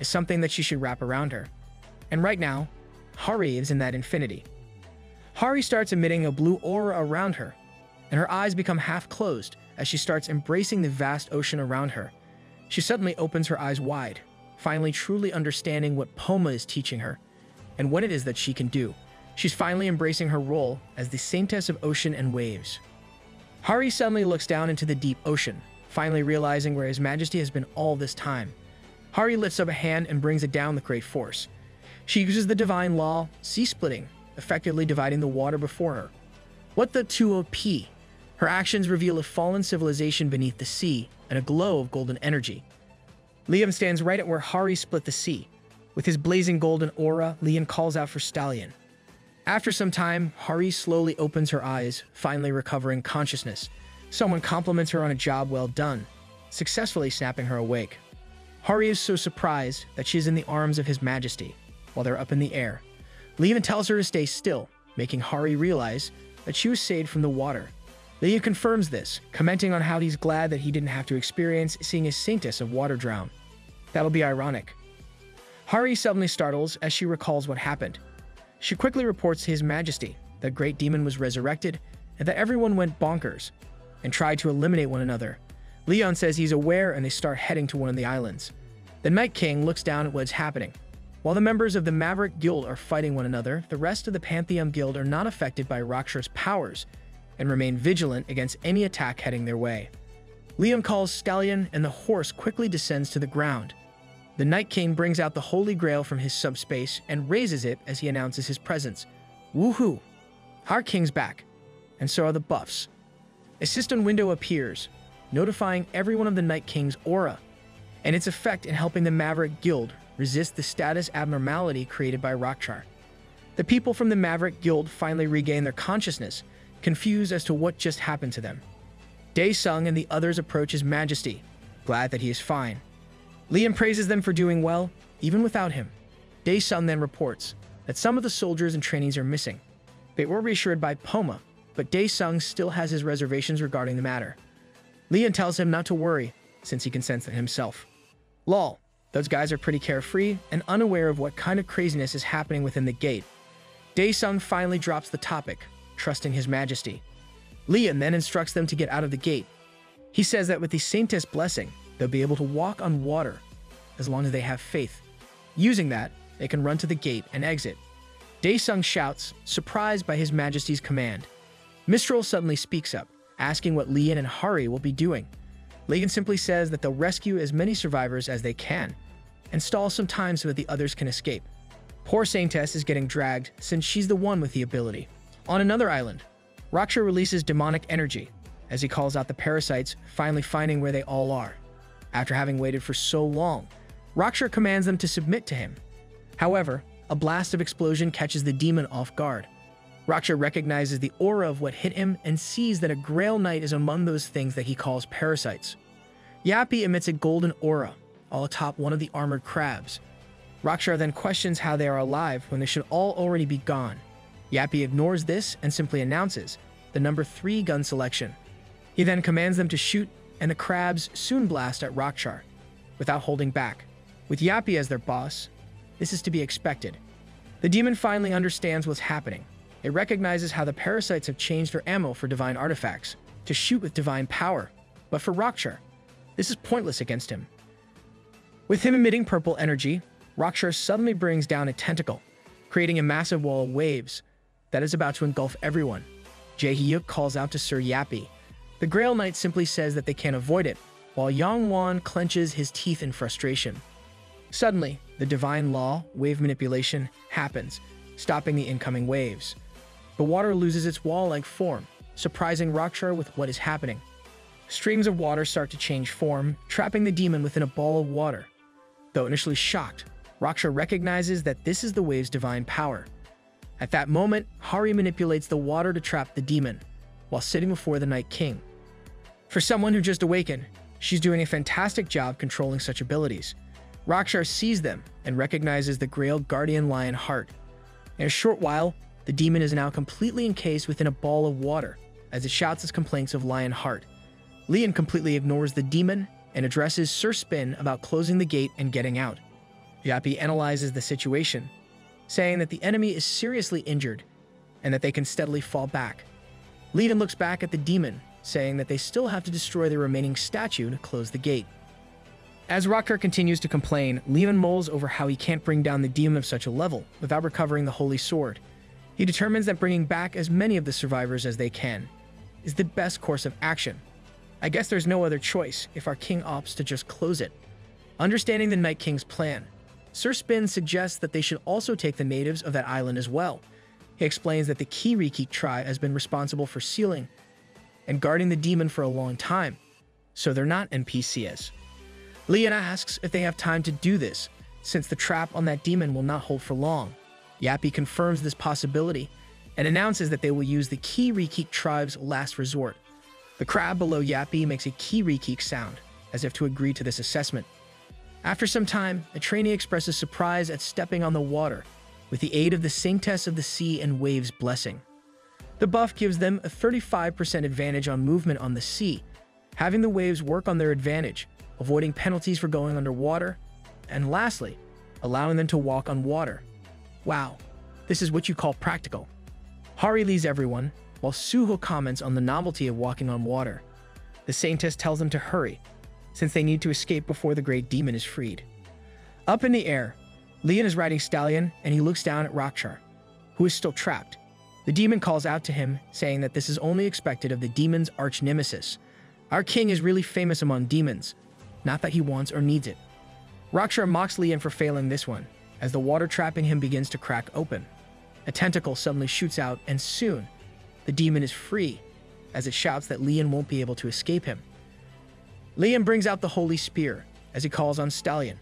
is something that she should wrap around her. And right now, Hari is in that infinity. Hari starts emitting a blue aura around her, and her eyes become half closed as she starts embracing the vast ocean around her. She suddenly opens her eyes wide, finally truly understanding what Poma is teaching her and what it is that she can do. She's finally embracing her role as the saintess of ocean and waves. Hari suddenly looks down into the deep ocean, finally realizing where His Majesty has been all this time. Hari lifts up a hand and brings it down with great force. She uses the divine law, sea-splitting, effectively dividing the water before her. What the 2OP? Her actions reveal a fallen civilization beneath the sea and a glow of golden energy. Liam stands right at where Hari split the sea. With his blazing golden aura, Liam calls out for Stallion. After some time, Hari slowly opens her eyes, finally recovering consciousness. Someone compliments her on a job well done, successfully snapping her awake. Hari is so surprised that she is in the arms of His Majesty, while they're up in the air. Liam tells her to stay still, making Hari realize that she was saved from the water. Liam confirms this, commenting on how he's glad that he didn't have to experience seeing his saintess of water drown. That'll be ironic. Hari suddenly startles as she recalls what happened. She quickly reports to His Majesty that Great Demon was resurrected and that everyone went bonkers and tried to eliminate one another. Leon says he's aware and they start heading to one of the islands. The Night King looks down at what's happening. While the members of the Maverick Guild are fighting one another, the rest of the Pantheon Guild are not affected by Rakshar's powers and remain vigilant against any attack heading their way. Liam calls Stallion and the horse quickly descends to the ground. The Night King brings out the Holy Grail from his subspace and raises it as he announces his presence. Woohoo! Our king's back, and so are the buffs. A system window appears, notifying everyone of the Night King's aura and its effect in helping the Maverick Guild resist the status abnormality created by Rakshar. The people from the Maverick Guild finally regain their consciousness, confused as to what just happened to them. Dae-sung and the others approach His Majesty, glad that he is fine. Liam praises them for doing well, even without him. Dae-sung then reports that some of the soldiers and trainees are missing. They were reassured by Poma, but Dae-sung still has his reservations regarding the matter. Liam tells him not to worry, since he can sense it himself. Lol, those guys are pretty carefree and unaware of what kind of craziness is happening within the gate. Dae-sung finally drops the topic, trusting His Majesty. Liam then instructs them to get out of the gate. He says that with the Saintess blessing, they'll be able to walk on water as long as they have faith. Using that, they can run to the gate and exit. Dae-sung shouts, surprised by His Majesty's command. Mistral suddenly speaks up, asking what Lian and Hari will be doing. Lian simply says that they'll rescue as many survivors as they can, and stall some time so that the others can escape. Poor Saintess is getting dragged since she's the one with the ability. On another island, Rakshar releases demonic energy as he calls out the parasites, finally finding where they all are. After having waited for so long, Rakshar commands them to submit to him. However, a blast of explosion catches the demon off guard. Rakshar recognizes the aura of what hit him and sees that a Grail Knight is among those things that he calls parasites. Yappy emits a golden aura, all atop one of the armored crabs. Rakshar then questions how they are alive when they should all already be gone. Yappy ignores this and simply announces the number 3 gun selection. He then commands them to shoot, and the crabs soon blast at Rakshar, without holding back. With Yappy as their boss, this is to be expected. The demon finally understands what's happening. It recognizes how the parasites have changed their ammo for divine artifacts, to shoot with divine power. But for Rakshar, this is pointless against him. With him emitting purple energy, Rakshar suddenly brings down a tentacle, creating a massive wall of waves that is about to engulf everyone. Jae-hyuk calls out to Sir Yappy. The Grail Knight simply says that they can't avoid it, while Yang-won clenches his teeth in frustration. Suddenly, the divine law, wave manipulation, happens, stopping the incoming waves. The water loses its wall-like form, surprising Rakshar with what is happening. Streams of water start to change form, trapping the demon within a ball of water. Though initially shocked, Rakshar recognizes that this is the wave's divine power. At that moment, Hari manipulates the water to trap the demon, while sitting before the Night King. For someone who just awakened, she's doing a fantastic job controlling such abilities. Rakshar sees them and recognizes the Grail Guardian Lion Heart. In a short while, the demon is now completely encased within a ball of water, as it shouts its complaints of Lion Heart. Leon completely ignores the demon and addresses Sir Spin about closing the gate and getting out. Yappy analyzes the situation, saying that the enemy is seriously injured and that they can steadily fall back. Leon looks back at the demon, saying that they still have to destroy the remaining statue to close the gate. As Rakshar continues to complain, Leon mulls over how he can't bring down the demon of such a level without recovering the Holy Sword. He determines that bringing back as many of the survivors as they can is the best course of action. I guess there's no other choice if our king opts to just close it. Understanding the Night King's plan, Sir Spin suggests that they should also take the natives of that island as well. He explains that the Kiriki tribe has been responsible for sealing and guarding the demon for a long time, so they're not NPCs. Leon asks if they have time to do this, since the trap on that demon will not hold for long. Yappy confirms this possibility and announces that they will use the Kiriki tribe's last resort. The crab below Yappy makes a Kiriki sound, as if to agree to this assessment. After some time, a trainee expresses surprise at stepping on the water, with the aid of the Sanctess of the Sea and Waves blessing. The buff gives them a 35% advantage on movement on the sea, having the waves work on their advantage, avoiding penalties for going underwater, and lastly, allowing them to walk on water. Wow, this is what you call practical. Hari leaves everyone, while Suho comments on the novelty of walking on water. The Saintess tells them to hurry, since they need to escape before the great demon is freed. Up in the air, Leon is riding Stallion, and he looks down at Rakshar, who is still trapped. The demon calls out to him, saying that this is only expected of the demon's arch-nemesis. Our king is really famous among demons, not that he wants or needs it. Rakshar mocks Leon for failing this one, as the water trapping him begins to crack open. A tentacle suddenly shoots out, and soon, the demon is free, as it shouts that Leon won't be able to escape him. Leon brings out the Holy Spear, as he calls on Stallion.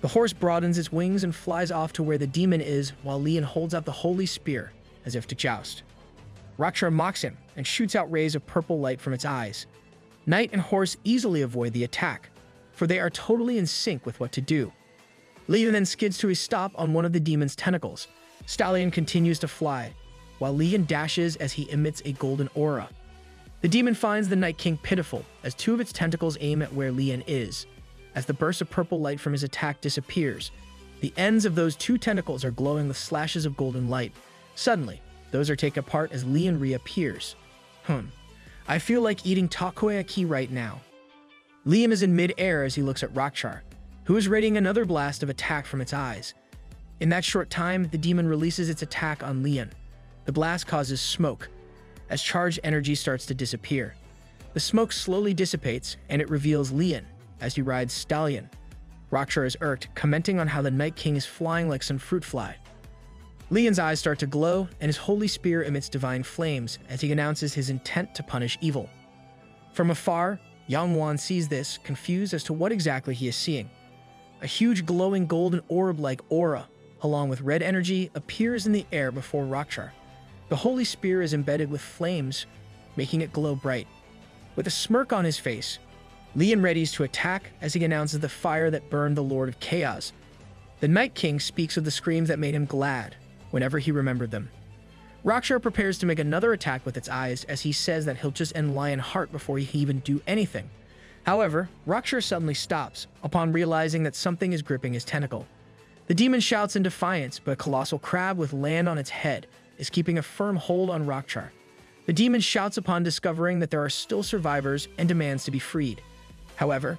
The horse broadens its wings and flies off to where the demon is, while Leon holds out the Holy Spear, as if to joust. Rakshar mocks him and shoots out rays of purple light from its eyes. Knight and horse easily avoid the attack, for they are totally in sync with what to do. Leon then skids to a stop on one of the demon's tentacles. Stallion continues to fly, while Leon dashes as he emits a golden aura. The demon finds the Night King pitiful, as two of its tentacles aim at where Leon is. As the burst of purple light from his attack disappears, the ends of those two tentacles are glowing with slashes of golden light. Suddenly, those are taken apart as Leon reappears. I feel like eating takoyaki right now. Leon is in mid-air as he looks at Rakshar, who is readying another blast of attack from its eyes. In that short time, the demon releases its attack on Leon. The blast causes smoke, as charged energy starts to disappear. The smoke slowly dissipates, and it reveals Leon, as he rides Stallion. Rakshar is irked, commenting on how the Night King is flying like some fruit fly. Leon's eyes start to glow, and his holy spear emits divine flames as he announces his intent to punish evil. From afar, Yang-won sees this, confused as to what exactly he is seeing. A huge glowing golden orb-like aura, along with red energy, appears in the air before Rakshar. The holy spear is embedded with flames, making it glow bright. With a smirk on his face, Leon readies to attack as he announces the fire that burned the Lord of Chaos. The Night King speaks of the screams that made him glad whenever he remembered them. Rakshar prepares to make another attack with its eyes as he says that he'll just end Lion Heart before he even do anything. However, Rakshar suddenly stops upon realizing that something is gripping his tentacle. The demon shouts in defiance, but a colossal crab with land on its head is keeping a firm hold on Rakshar. The demon shouts upon discovering that there are still survivors and demands to be freed. However,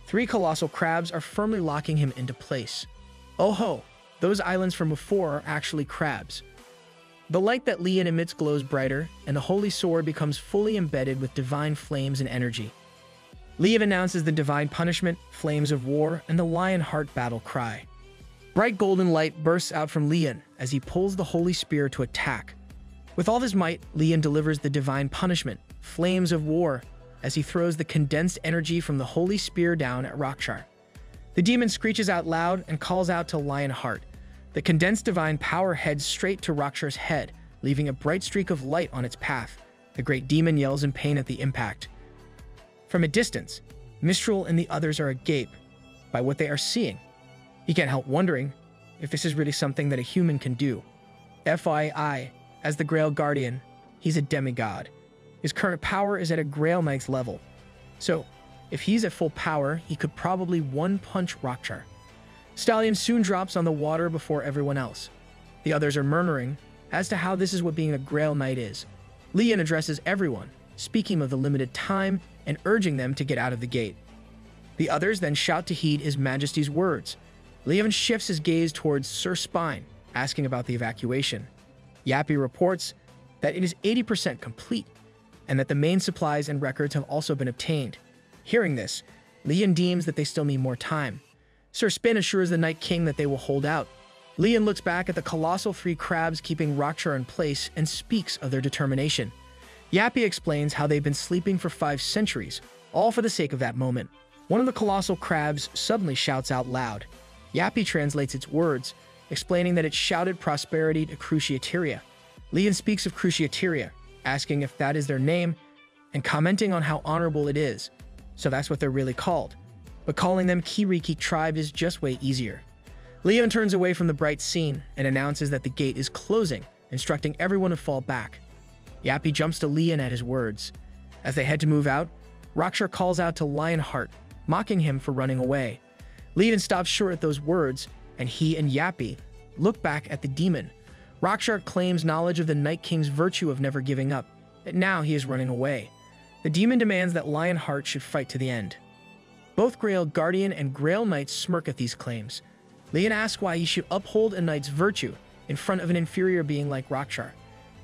3 colossal crabs are firmly locking him into place. Oh ho, those islands from before are actually crabs. The light that Lian emits glows brighter, and the holy sword becomes fully embedded with divine flames and energy. Lian announces the divine punishment, flames of war, and the lion heart battle cry. Bright golden light bursts out from Lian as he pulls the holy spear to attack. With all his might, Lian delivers the divine punishment, flames of war, as he throws the condensed energy from the holy spear down at Rakshar. The demon screeches out loud and calls out to Lionheart. The condensed divine power heads straight to Rakshar's head, leaving a bright streak of light on its path. The great demon yells in pain at the impact. From a distance, Mistral and the others are agape by what they are seeing. He can't help wondering if this is really something that a human can do. FYI, as the Grail Guardian, he's a demigod. His current power is at a Grail Knight's level. So, if he's at full power, he could probably one-punch Rakshar. Stallion soon drops on the water before everyone else. The others are murmuring as to how this is what being a Grail Knight is. Lian addresses everyone, speaking of the limited time and urging them to get out of the gate. The others then shout to heed His Majesty's words. Lian shifts his gaze towards Sir Spine, asking about the evacuation. Yappy reports that it is 80% complete, and that the main supplies and records have also been obtained. Hearing this, Lian deems that they still need more time. Sir Spin assures the Night King that they will hold out. Lian looks back at the colossal three crabs keeping Rakshar in place and speaks of their determination. Yappy explains how they've been sleeping for 5 centuries, all for the sake of that moment. One of the colossal crabs suddenly shouts out loud. Yappy translates its words, explaining that it shouted prosperity to Cruciateria. Lian speaks of Cruciateria, asking if that is their name, and commenting on how honorable it is. So that's what they're really called. But calling them Kiriki tribe is just way easier. Lian turns away from the bright scene and announces that the gate is closing, instructing everyone to fall back. Yappy jumps to Lian at his words. As they head to move out, Rakshar calls out to Lionheart, mocking him for running away. Lian stops short at those words, and he and Yappy look back at the demon. Rakshar claims knowledge of the Night King's virtue of never giving up, that now he is running away. The demon demands that Lionheart should fight to the end. Both Grail Guardian and Grail Knight smirk at these claims. Lian asks why he should uphold a knight's virtue in front of an inferior being like Rakshar.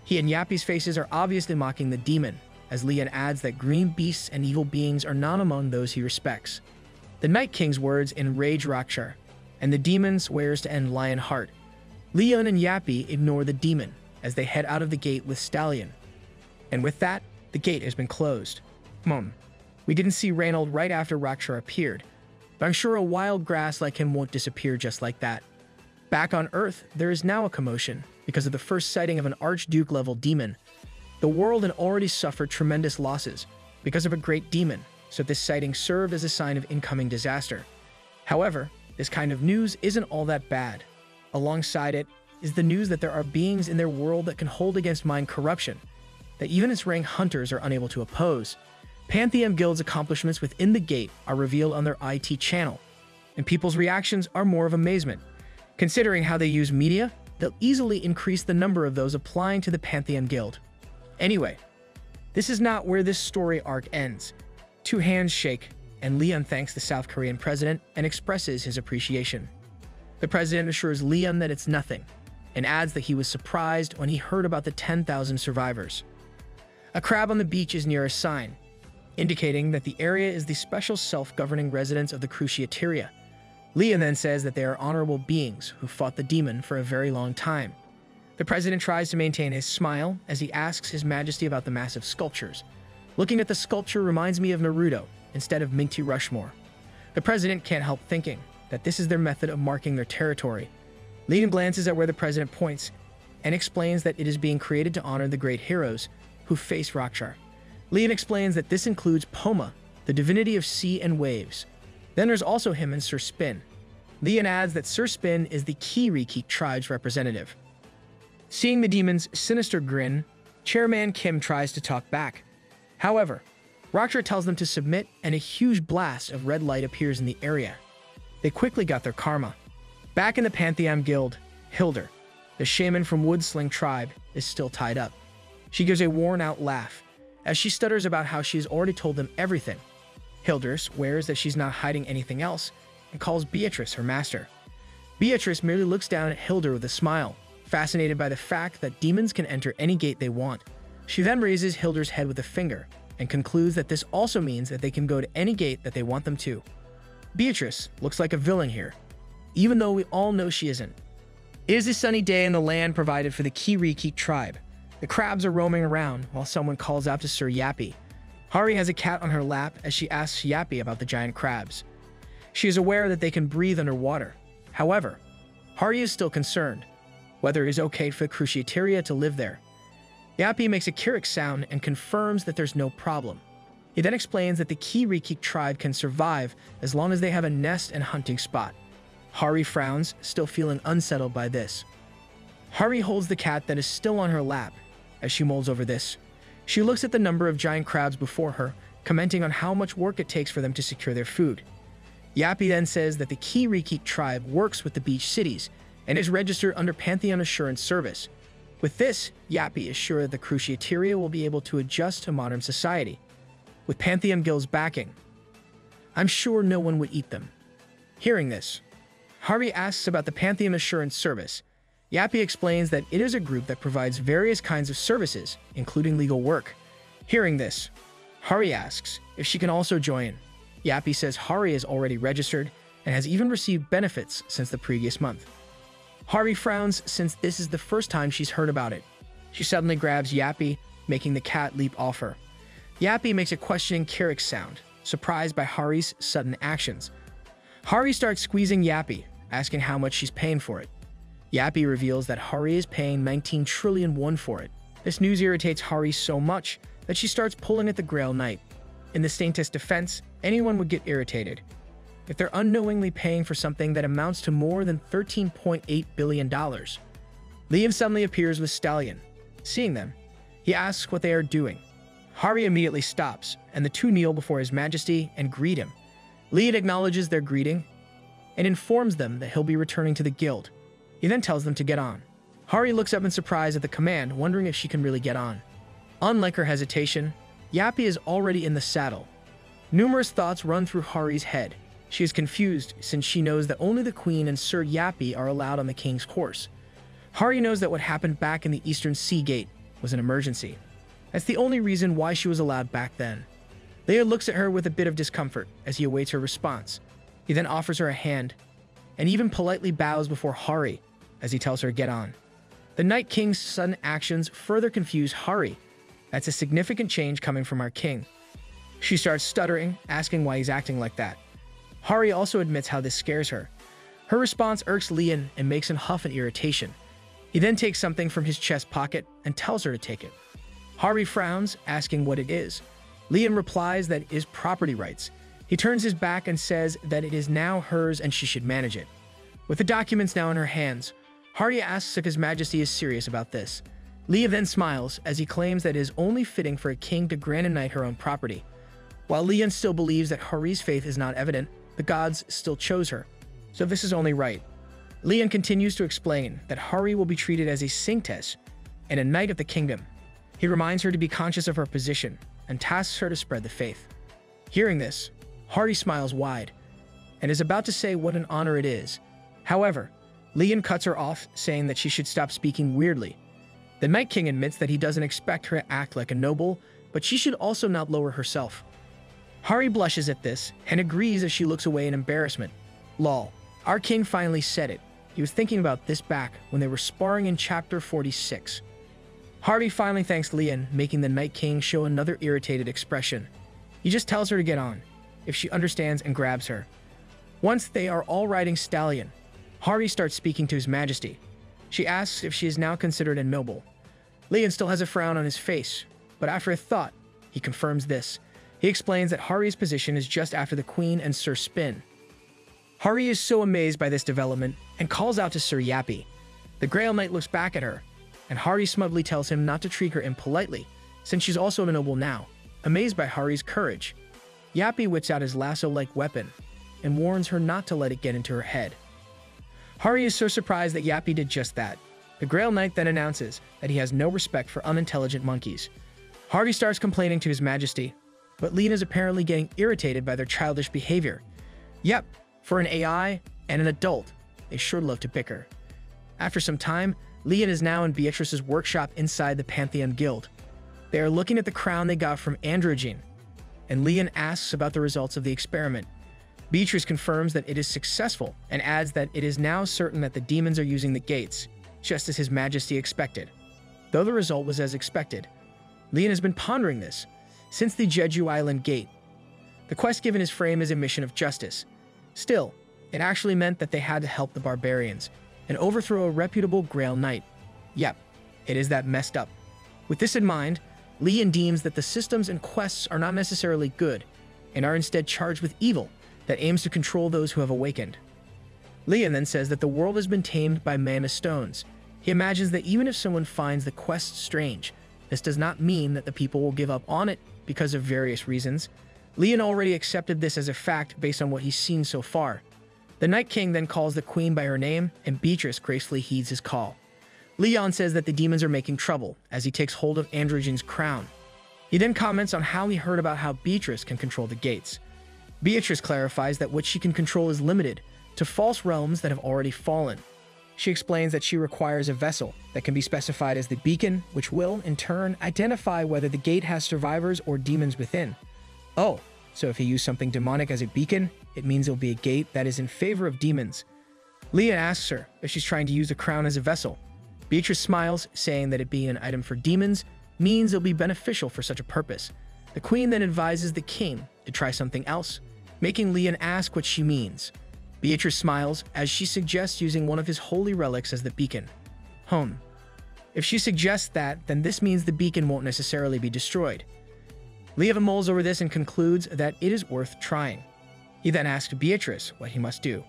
He and Yappy's faces are obviously mocking the demon, as Lian adds that green beasts and evil beings are not among those he respects. The Night King's words enrage Rakshar, and the demon swears to end Lionheart. Lian and Yappy ignore the demon as they head out of the gate with Stallion. And with that, the gate has been closed. We didn't see Reynold right after Rakshar appeared, but I'm sure a wild grass like him won't disappear just like that. Back on Earth, there is now a commotion because of the first sighting of an Archduke-level demon. The world had already suffered tremendous losses because of a great demon, so this sighting served as a sign of incoming disaster. However, this kind of news isn't all that bad. Alongside it is the news that there are beings in their world that can hold against mind corruption, that even its rank hunters are unable to oppose. Pantheon Guild's accomplishments within the gate are revealed on their IT channel, and people's reactions are more of amazement. Considering how they use media, they'll easily increase the number of those applying to the Pantheon Guild. Anyway, this is not where this story arc ends. 2 hands shake, and Lian thanks the South Korean president and expresses his appreciation. The president assures Lian that it's nothing, and adds that he was surprised when he heard about the 10,000 survivors. A crab on the beach is near a sign, indicating that the area is the special self-governing residence of the Cruciateria. Lian then says that they are honorable beings who fought the demon for a very long time. The president tries to maintain his smile as he asks His Majesty about the massive sculptures. Looking at the sculpture reminds me of Naruto instead of Minty Rushmore. The president can't help thinking that this is their method of marking their territory. Lian glances at where the president points and explains that it is being created to honor the great heroes who face Rakshar. Lian explains that this includes Poma, the divinity of sea and waves. Then there's also him and Sir Spin. Lian adds that Sir Spin is the Kiriki tribe's representative. Seeing the demon's sinister grin, Chairman Kim tries to talk back. However, Rakshar tells them to submit, and a huge blast of red light appears in the area. They quickly got their karma. Back in the Pantheon Guild, Hildur, the shaman from Woodsling tribe, is still tied up. She gives a worn-out laugh as she stutters about how she's already told them everything. Hildur swears that she's not hiding anything else and calls Beatrice her master. Beatrice merely looks down at Hildur with a smile, fascinated by the fact that demons can enter any gate they want. She then raises Hilder's head with a finger and concludes that this also means that they can go to any gate that they want them to. Beatrice looks like a villain here, even though we all know she isn't. It is a sunny day in the land provided for the Kiriki tribe. The crabs are roaming around while someone calls out to Sir Yappy. Hari has a cat on her lap as she asks Yappy about the giant crabs. She is aware that they can breathe underwater. However, Hari is still concerned whether it is okay for the Cruciateria to live there. Yappy makes a Kirik sound and confirms that there's no problem. He then explains that the Kiriki tribe can survive as long as they have a nest and hunting spot. Hari frowns, still feeling unsettled by this. Hari holds the cat that is still on her lap. As she mulls over this, she looks at the number of giant crabs before her, commenting on how much work it takes for them to secure their food. Yappy then says that the Kiriki tribe works with the beach cities and is registered under Pantheon Assurance Service. With this, Yappy is sure that the Cruciateria will be able to adjust to modern society. With Pantheon Guild's backing, I'm sure no one would eat them. Hearing this, Hari asks about the Pantheon Assurance Service. Yappy explains that it is a group that provides various kinds of services, including legal work. Hearing this, Hari asks if she can also join. Yappy says Hari is already registered and has even received benefits since the previous month. Hari frowns since this is the first time she's heard about it. She suddenly grabs Yappy, making the cat leap off her. Yappy makes a questioning Kirik sound, surprised by Hari's sudden actions. Hari starts squeezing Yappy, asking how much she's paying for it. Yappy reveals that Hari is paying 19 trillion won for it. This news irritates Hari so much that she starts pulling at the Grail Knight. In the Saintess' defense, anyone would get irritated if they're unknowingly paying for something that amounts to more than $13.8 billion. Liam suddenly appears with Stallion. Seeing them, he asks what they are doing. Hari immediately stops, and the two kneel before His Majesty and greet him. Liam acknowledges their greeting and informs them that he'll be returning to the guild. He then tells them to get on. Hari looks up in surprise at the command, wondering if she can really get on. Unlike her hesitation, Yappy is already in the saddle. Numerous thoughts run through Hari's head. She is confused since she knows that only the Queen and Sir Yappy are allowed on the King's horse. Hari knows that what happened back in the Eastern Sea Gate was an emergency. That's the only reason why she was allowed back then. Leia looks at her with a bit of discomfort as he awaits her response. He then offers her a hand and even politely bows before Hari as he tells her to get on. The Night King's sudden actions further confuse Hari. That's a significant change coming from our king. She starts stuttering, asking why he's acting like that. Hari also admits how this scares her. Her response irks Lian and makes him huff in irritation. He then takes something from his chest pocket and tells her to take it. Hari frowns, asking what it is. Lian replies that it is property rights. He turns his back and says that it is now hers and she should manage it. With the documents now in her hands, Hari asks if His Majesty is serious about this. Leah then smiles as he claims that it is only fitting for a king to grant a knight her own property. While Leon still believes that Hari's faith is not evident, the gods still chose her, so this is only right. Leon continues to explain that Hari will be treated as a saintess and a knight of the kingdom. He reminds her to be conscious of her position and tasks her to spread the faith. Hearing this, Hari smiles wide and is about to say what an honor it is. However, Leon cuts her off, saying that she should stop speaking weirdly. The Night King admits that he doesn't expect her to act like a noble, but she should also not lower herself. Hari blushes at this and agrees as she looks away in embarrassment. Lol, our king finally said it. He was thinking about this back when they were sparring in chapter 46. Hari finally thanks Leon, making the Night King show another irritated expression. He just tells her to get on, if she understands, and grabs her. Once they are all riding Stallion, Hari starts speaking to His Majesty. She asks if she is now considered a noble. Leon still has a frown on his face, but after a thought, he confirms this. He explains that Hari's position is just after the Queen and Sir Spin. Hari is so amazed by this development and calls out to Sir Yappy. The Grail Knight looks back at her, and Hari smugly tells him not to treat her impolitely, since she's also a noble now. Amazed by Hari's courage, Yappy whips out his lasso-like weapon and warns her not to let it get into her head. Hari is so surprised that Yappy did just that. The Grail Knight then announces that he has no respect for unintelligent monkeys. Hari starts complaining to His Majesty, but Lena is apparently getting irritated by their childish behavior. Yep, for an AI and an adult, they sure love to bicker. After some time, Leon is now in Beatrice's workshop inside the Pantheon Guild. They are looking at the crown they got from Androgyne, and Leon asks about the results of the experiment. Beatrice confirms that it is successful and adds that it is now certain that the demons are using the gates, just as His Majesty expected. Though the result was as expected, Leon has been pondering this since the Jeju Island Gate. The quest given is framed as a mission of justice. Still, it actually meant that they had to help the barbarians and overthrow a reputable Grail Knight. Yep, it is that messed up. With this in mind, Leon deems that the systems and quests are not necessarily good and are instead charged with evil that aims to control those who have awakened. Leon then says that the world has been tamed by mana stones. He imagines that even if someone finds the quest strange, this does not mean that the people will give up on it because of various reasons. Leon already accepted this as a fact based on what he's seen so far. The Night King then calls the Queen by her name, and Beatrice gracefully heeds his call. Leon says that the demons are making trouble as he takes hold of Androgyne's crown. He then comments on how he heard about how Beatrice can control the gates. Beatrice clarifies that what she can control is limited to false realms that have already fallen. She explains that she requires a vessel that can be specified as the beacon, which will, in turn, identify whether the gate has survivors or demons within. Oh, so if he used something demonic as a beacon, it means it'll be a gate that is in favor of demons. Leon asks her if she's trying to use the crown as a vessel. Beatrice smiles, saying that it being an item for demons means it'll be beneficial for such a purpose. The Queen then advises the King to try something else, making Leon ask what she means. Beatrice smiles as she suggests using one of his holy relics as the beacon. If she suggests that, then this means the beacon won't necessarily be destroyed. Leon mulls over this and concludes that it is worth trying. He then asks Beatrice what he must do.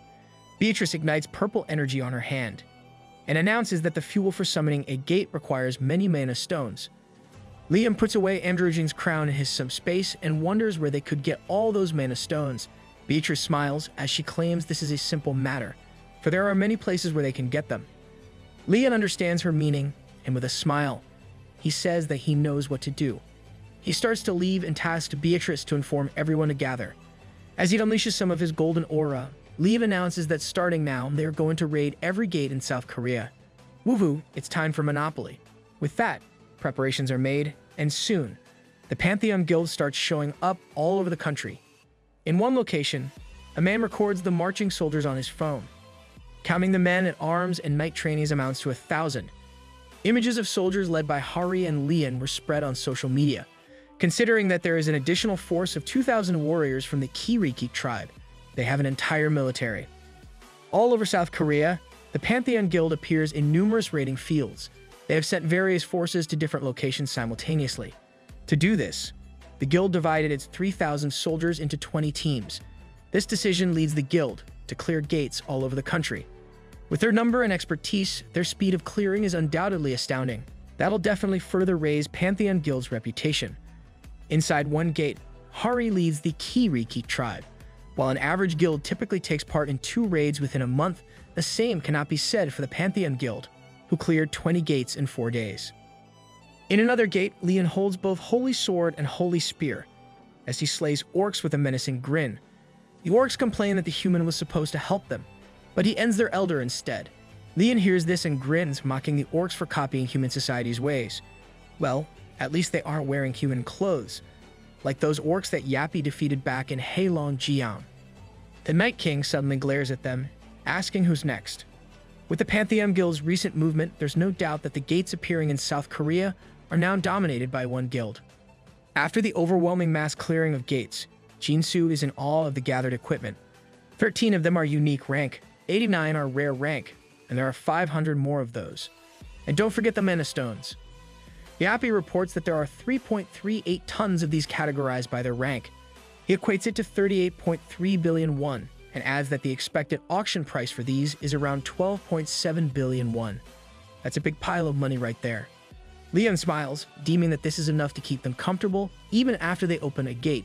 Beatrice ignites purple energy on her hand and announces that the fuel for summoning a gate requires many mana stones. Leon puts away Androgyne's crown in his subspace and wonders where they could get all those mana stones. Beatrice smiles as she claims this is a simple matter, for there are many places where they can get them. Leon understands her meaning, and with a smile, he says that he knows what to do. He starts to leave and tasks Beatrice to inform everyone to gather. As he unleashes some of his golden aura, Leon announces that starting now, they are going to raid every gate in South Korea. Woohoo, it's time for Monopoly. With that, preparations are made, and soon, the Pantheon Guild starts showing up all over the country. In one location, a man records the marching soldiers on his phone. Counting the men at arms and night trainees amounts to 1,000. Images of soldiers led by Hari and Leon were spread on social media. Considering that there is an additional force of 2,000 warriors from the Kiriki tribe, they have an entire military. All over South Korea, the Pantheon Guild appears in numerous raiding fields. They have sent various forces to different locations simultaneously. To do this, the guild divided its 3,000 soldiers into 20 teams. This decision leads the guild to clear gates all over the country. With their number and expertise, their speed of clearing is undoubtedly astounding. That'll definitely further raise Pantheon Guild's reputation. Inside one gate, Hari leads the Kiriki tribe. While an average guild typically takes part in 2 raids within a month, the same cannot be said for the Pantheon Guild, who cleared 20 gates in 4 days. In another gate, Leon holds both Holy Sword and Holy Spear, as he slays orcs with a menacing grin. The orcs complain that the human was supposed to help them, but he ends their elder instead. Leon hears this and grins, mocking the orcs for copying human society's ways. Well, at least they aren't wearing human clothes, like those orcs that Yappy defeated back in Heilongjiang. The Night King suddenly glares at them, asking who's next. With the Pantheon Guild's recent movement, there's no doubt that the gates appearing in South Korea are now dominated by one guild. After the overwhelming mass clearing of gates, Jinsu is in awe of the gathered equipment. 13 of them are unique rank, 89 are rare rank, and there are 500 more of those. And don't forget the mana stones. Yappy reports that there are 3.38 tons of these categorized by their rank. He equates it to 38.3 billion won, and adds that the expected auction price for these is around 12.7 billion won. That's a big pile of money right there. Leon smiles, deeming that this is enough to keep them comfortable even after they open a gate.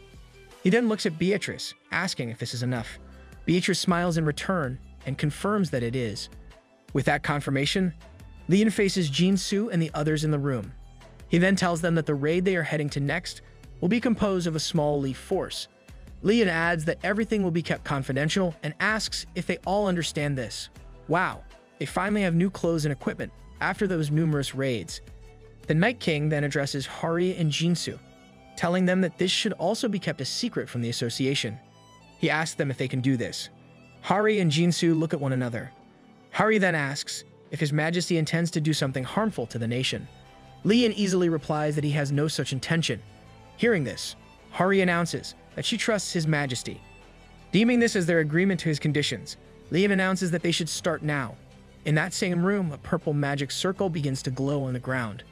He then looks at Beatrice, asking if this is enough. Beatrice smiles in return and confirms that it is. With that confirmation, Leon faces Jinsu and the others in the room. He then tells them that the raid they are heading to next will be composed of a small elite force. Leon adds that everything will be kept confidential and asks if they all understand this. Wow, they finally have new clothes and equipment. after those numerous raids. The Night King then addresses Hari and Jinsu, telling them that this should also be kept a secret from the association. He asks them if they can do this. Hari and Jinsu look at one another. Hari then asks if His Majesty intends to do something harmful to the nation. Lian easily replies that he has no such intention. Hearing this, Hari announces that she trusts His Majesty. Deeming this as their agreement to his conditions, Lian announces that they should start now. In that same room, a purple magic circle begins to glow on the ground.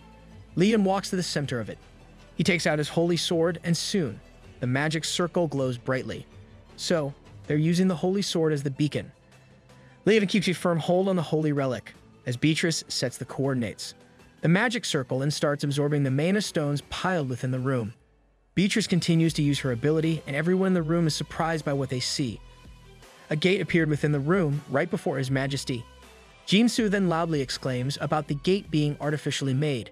Lian walks to the center of it. He takes out his holy sword, and soon, the magic circle glows brightly. So, they're using the holy sword as the beacon. Lian keeps a firm hold on the holy relic, as Beatrice sets the coordinates. The magic circle then starts absorbing the mana stones piled within the room. Beatrice continues to use her ability, and everyone in the room is surprised by what they see. A gate appeared within the room right before His Majesty. Jinsu then loudly exclaims about the gate being artificially made.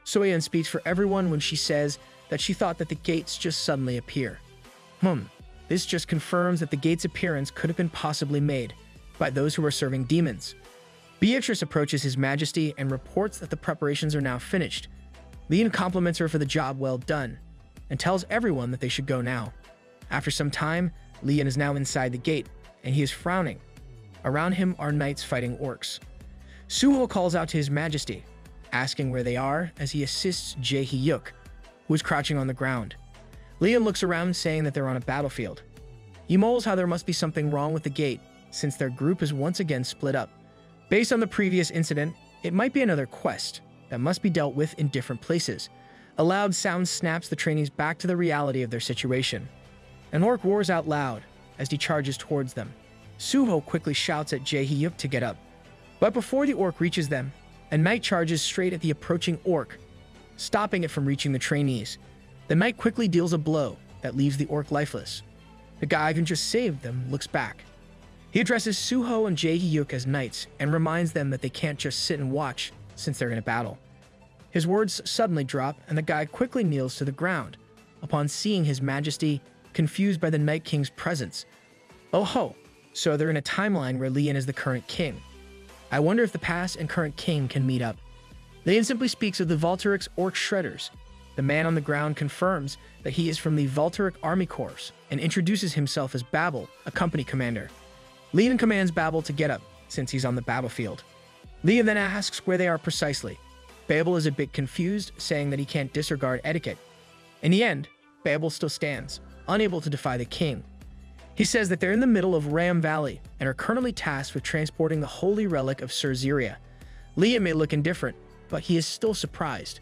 Soyeon speaks for everyone when she says that she thought that the gates just suddenly appear. This just confirms that the gate's appearance could have been possibly made by those who are serving demons. Beatrice approaches His Majesty and reports that the preparations are now finished. Lian compliments her for the job well done and tells everyone that they should go now. After some time, Lian is now inside the gate, and he is frowning. Around him are knights fighting orcs. Suho calls out to His Majesty, asking where they are as he assists Jae-hyuk, who is crouching on the ground. Lian looks around saying that they're on a battlefield. He mulls how there must be something wrong with the gate since their group is once again split up. Based on the previous incident, it might be another quest that must be dealt with in different places. A loud sound snaps the trainees back to the reality of their situation. An orc roars out loud as he charges towards them. Suho quickly shouts at Jae-hyuk to get up. But before the orc reaches them, a knight charges straight at the approaching orc, stopping it from reaching the trainees. The knight quickly deals a blow that leaves the orc lifeless. The guy who just saved them looks back. He addresses Suho and Jae-hyuk as knights and reminds them that they can't just sit and watch since they're in a battle. His words suddenly drop, and the guy quickly kneels to the ground upon seeing His Majesty, confused by the Night King's presence. Oh ho, so they're in a timeline where Lian is the current king. I wonder if the past and current king can meet up. Lian simply speaks of the Volturic's orc shredders. The man on the ground confirms that he is from the Volturic Army Corps and introduces himself as Babel, a company commander. Lian commands Babel to get up, since he's on the battlefield. Lian then asks where they are precisely. Babel is a bit confused, saying that he can't disregard etiquette. In the end, Babel still stands, unable to defy the king. He says that they're in the middle of Ram Valley and are currently tasked with transporting the holy relic of Sir Ziria. Lian may look indifferent, but he is still surprised.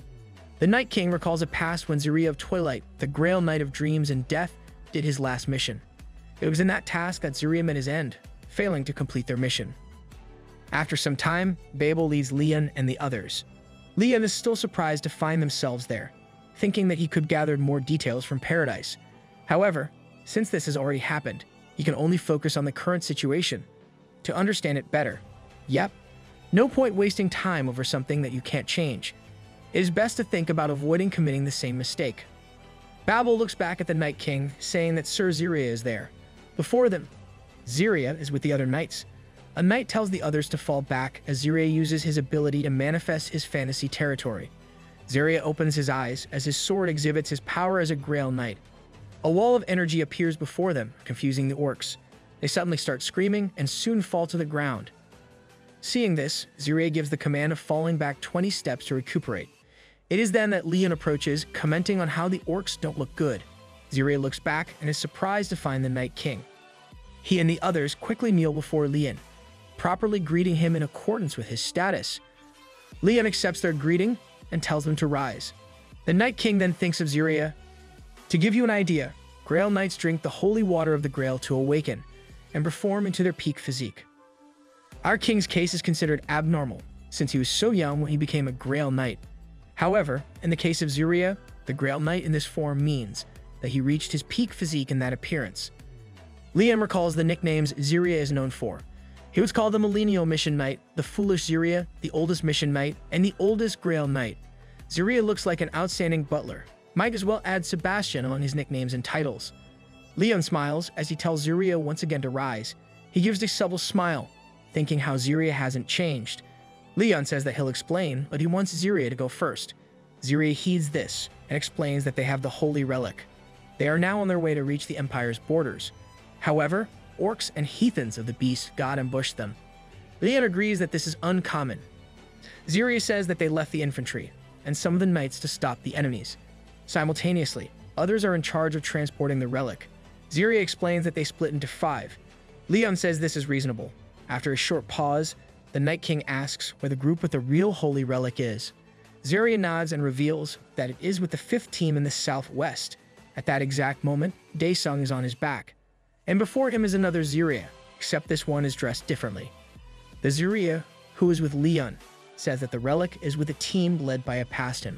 The Night King recalls a past when Ziria of Twilight, the Grail Knight of Dreams and Death, did his last mission. It was in that task that Ziria met his end, failing to complete their mission. After some time, Babel leads Lian and the others. Lian is still surprised to find themselves there, thinking that he could gather more details from Paradise. However, since this has already happened, he can only focus on the current situation to understand it better. Yep, no point wasting time over something that you can't change. It is best to think about avoiding committing the same mistake. Babel looks back at the Night King, saying that Sir Ziria is there. Before them, Ziria is with the other knights. A knight tells the others to fall back as Ziria uses his ability to manifest his fantasy territory. Ziria opens his eyes as his sword exhibits his power as a Grail Knight. A wall of energy appears before them, confusing the orcs. They suddenly start screaming and soon fall to the ground. Seeing this, Ziria gives the command of falling back 20 steps to recuperate. It is then that Lian approaches, commenting on how the orcs don't look good. Ziria looks back and is surprised to find the Night King. He and the others quickly kneel before Lian, properly greeting him in accordance with his status. Lian accepts their greeting and tells them to rise. The Night King then thinks of Ziria. To give you an idea, Grail Knights drink the holy water of the Grail to awaken and perform into their peak physique. Our king's case is considered abnormal, since he was so young when he became a Grail Knight. However, in the case of Ziria, the Grail Knight in this form means that he reached his peak physique in that appearance. Lian recalls the nicknames Ziria is known for. He was called the Millennial Mission Knight, the Foolish Ziria, the Oldest Mission Knight, and the Oldest Grail Knight. Ziria looks like an outstanding butler. Might as well add Sebastian among his nicknames and titles. Lian smiles as he tells Ziria once again to rise. He gives a subtle smile, thinking how Ziria hasn't changed. Leon says that he'll explain, but he wants Ziria to go first. Ziria heeds this and explains that they have the holy relic. They are now on their way to reach the Empire's borders. However, orcs and heathens of the beast god ambushed them. Leon agrees that this is uncommon. Ziria says that they left the infantry and some of the knights to stop the enemies. Simultaneously, others are in charge of transporting the relic. Ziria explains that they split into 5. Leon says this is reasonable. After a short pause, the Night King asks where the group with the real holy relic is. Ziria nods and reveals that it is with the 5th team in the southwest. At that exact moment, Daesung is on his back. And before him is another Ziria, except this one is dressed differently. The Ziria, who is with Leon, says that the relic is with a team led by a past him.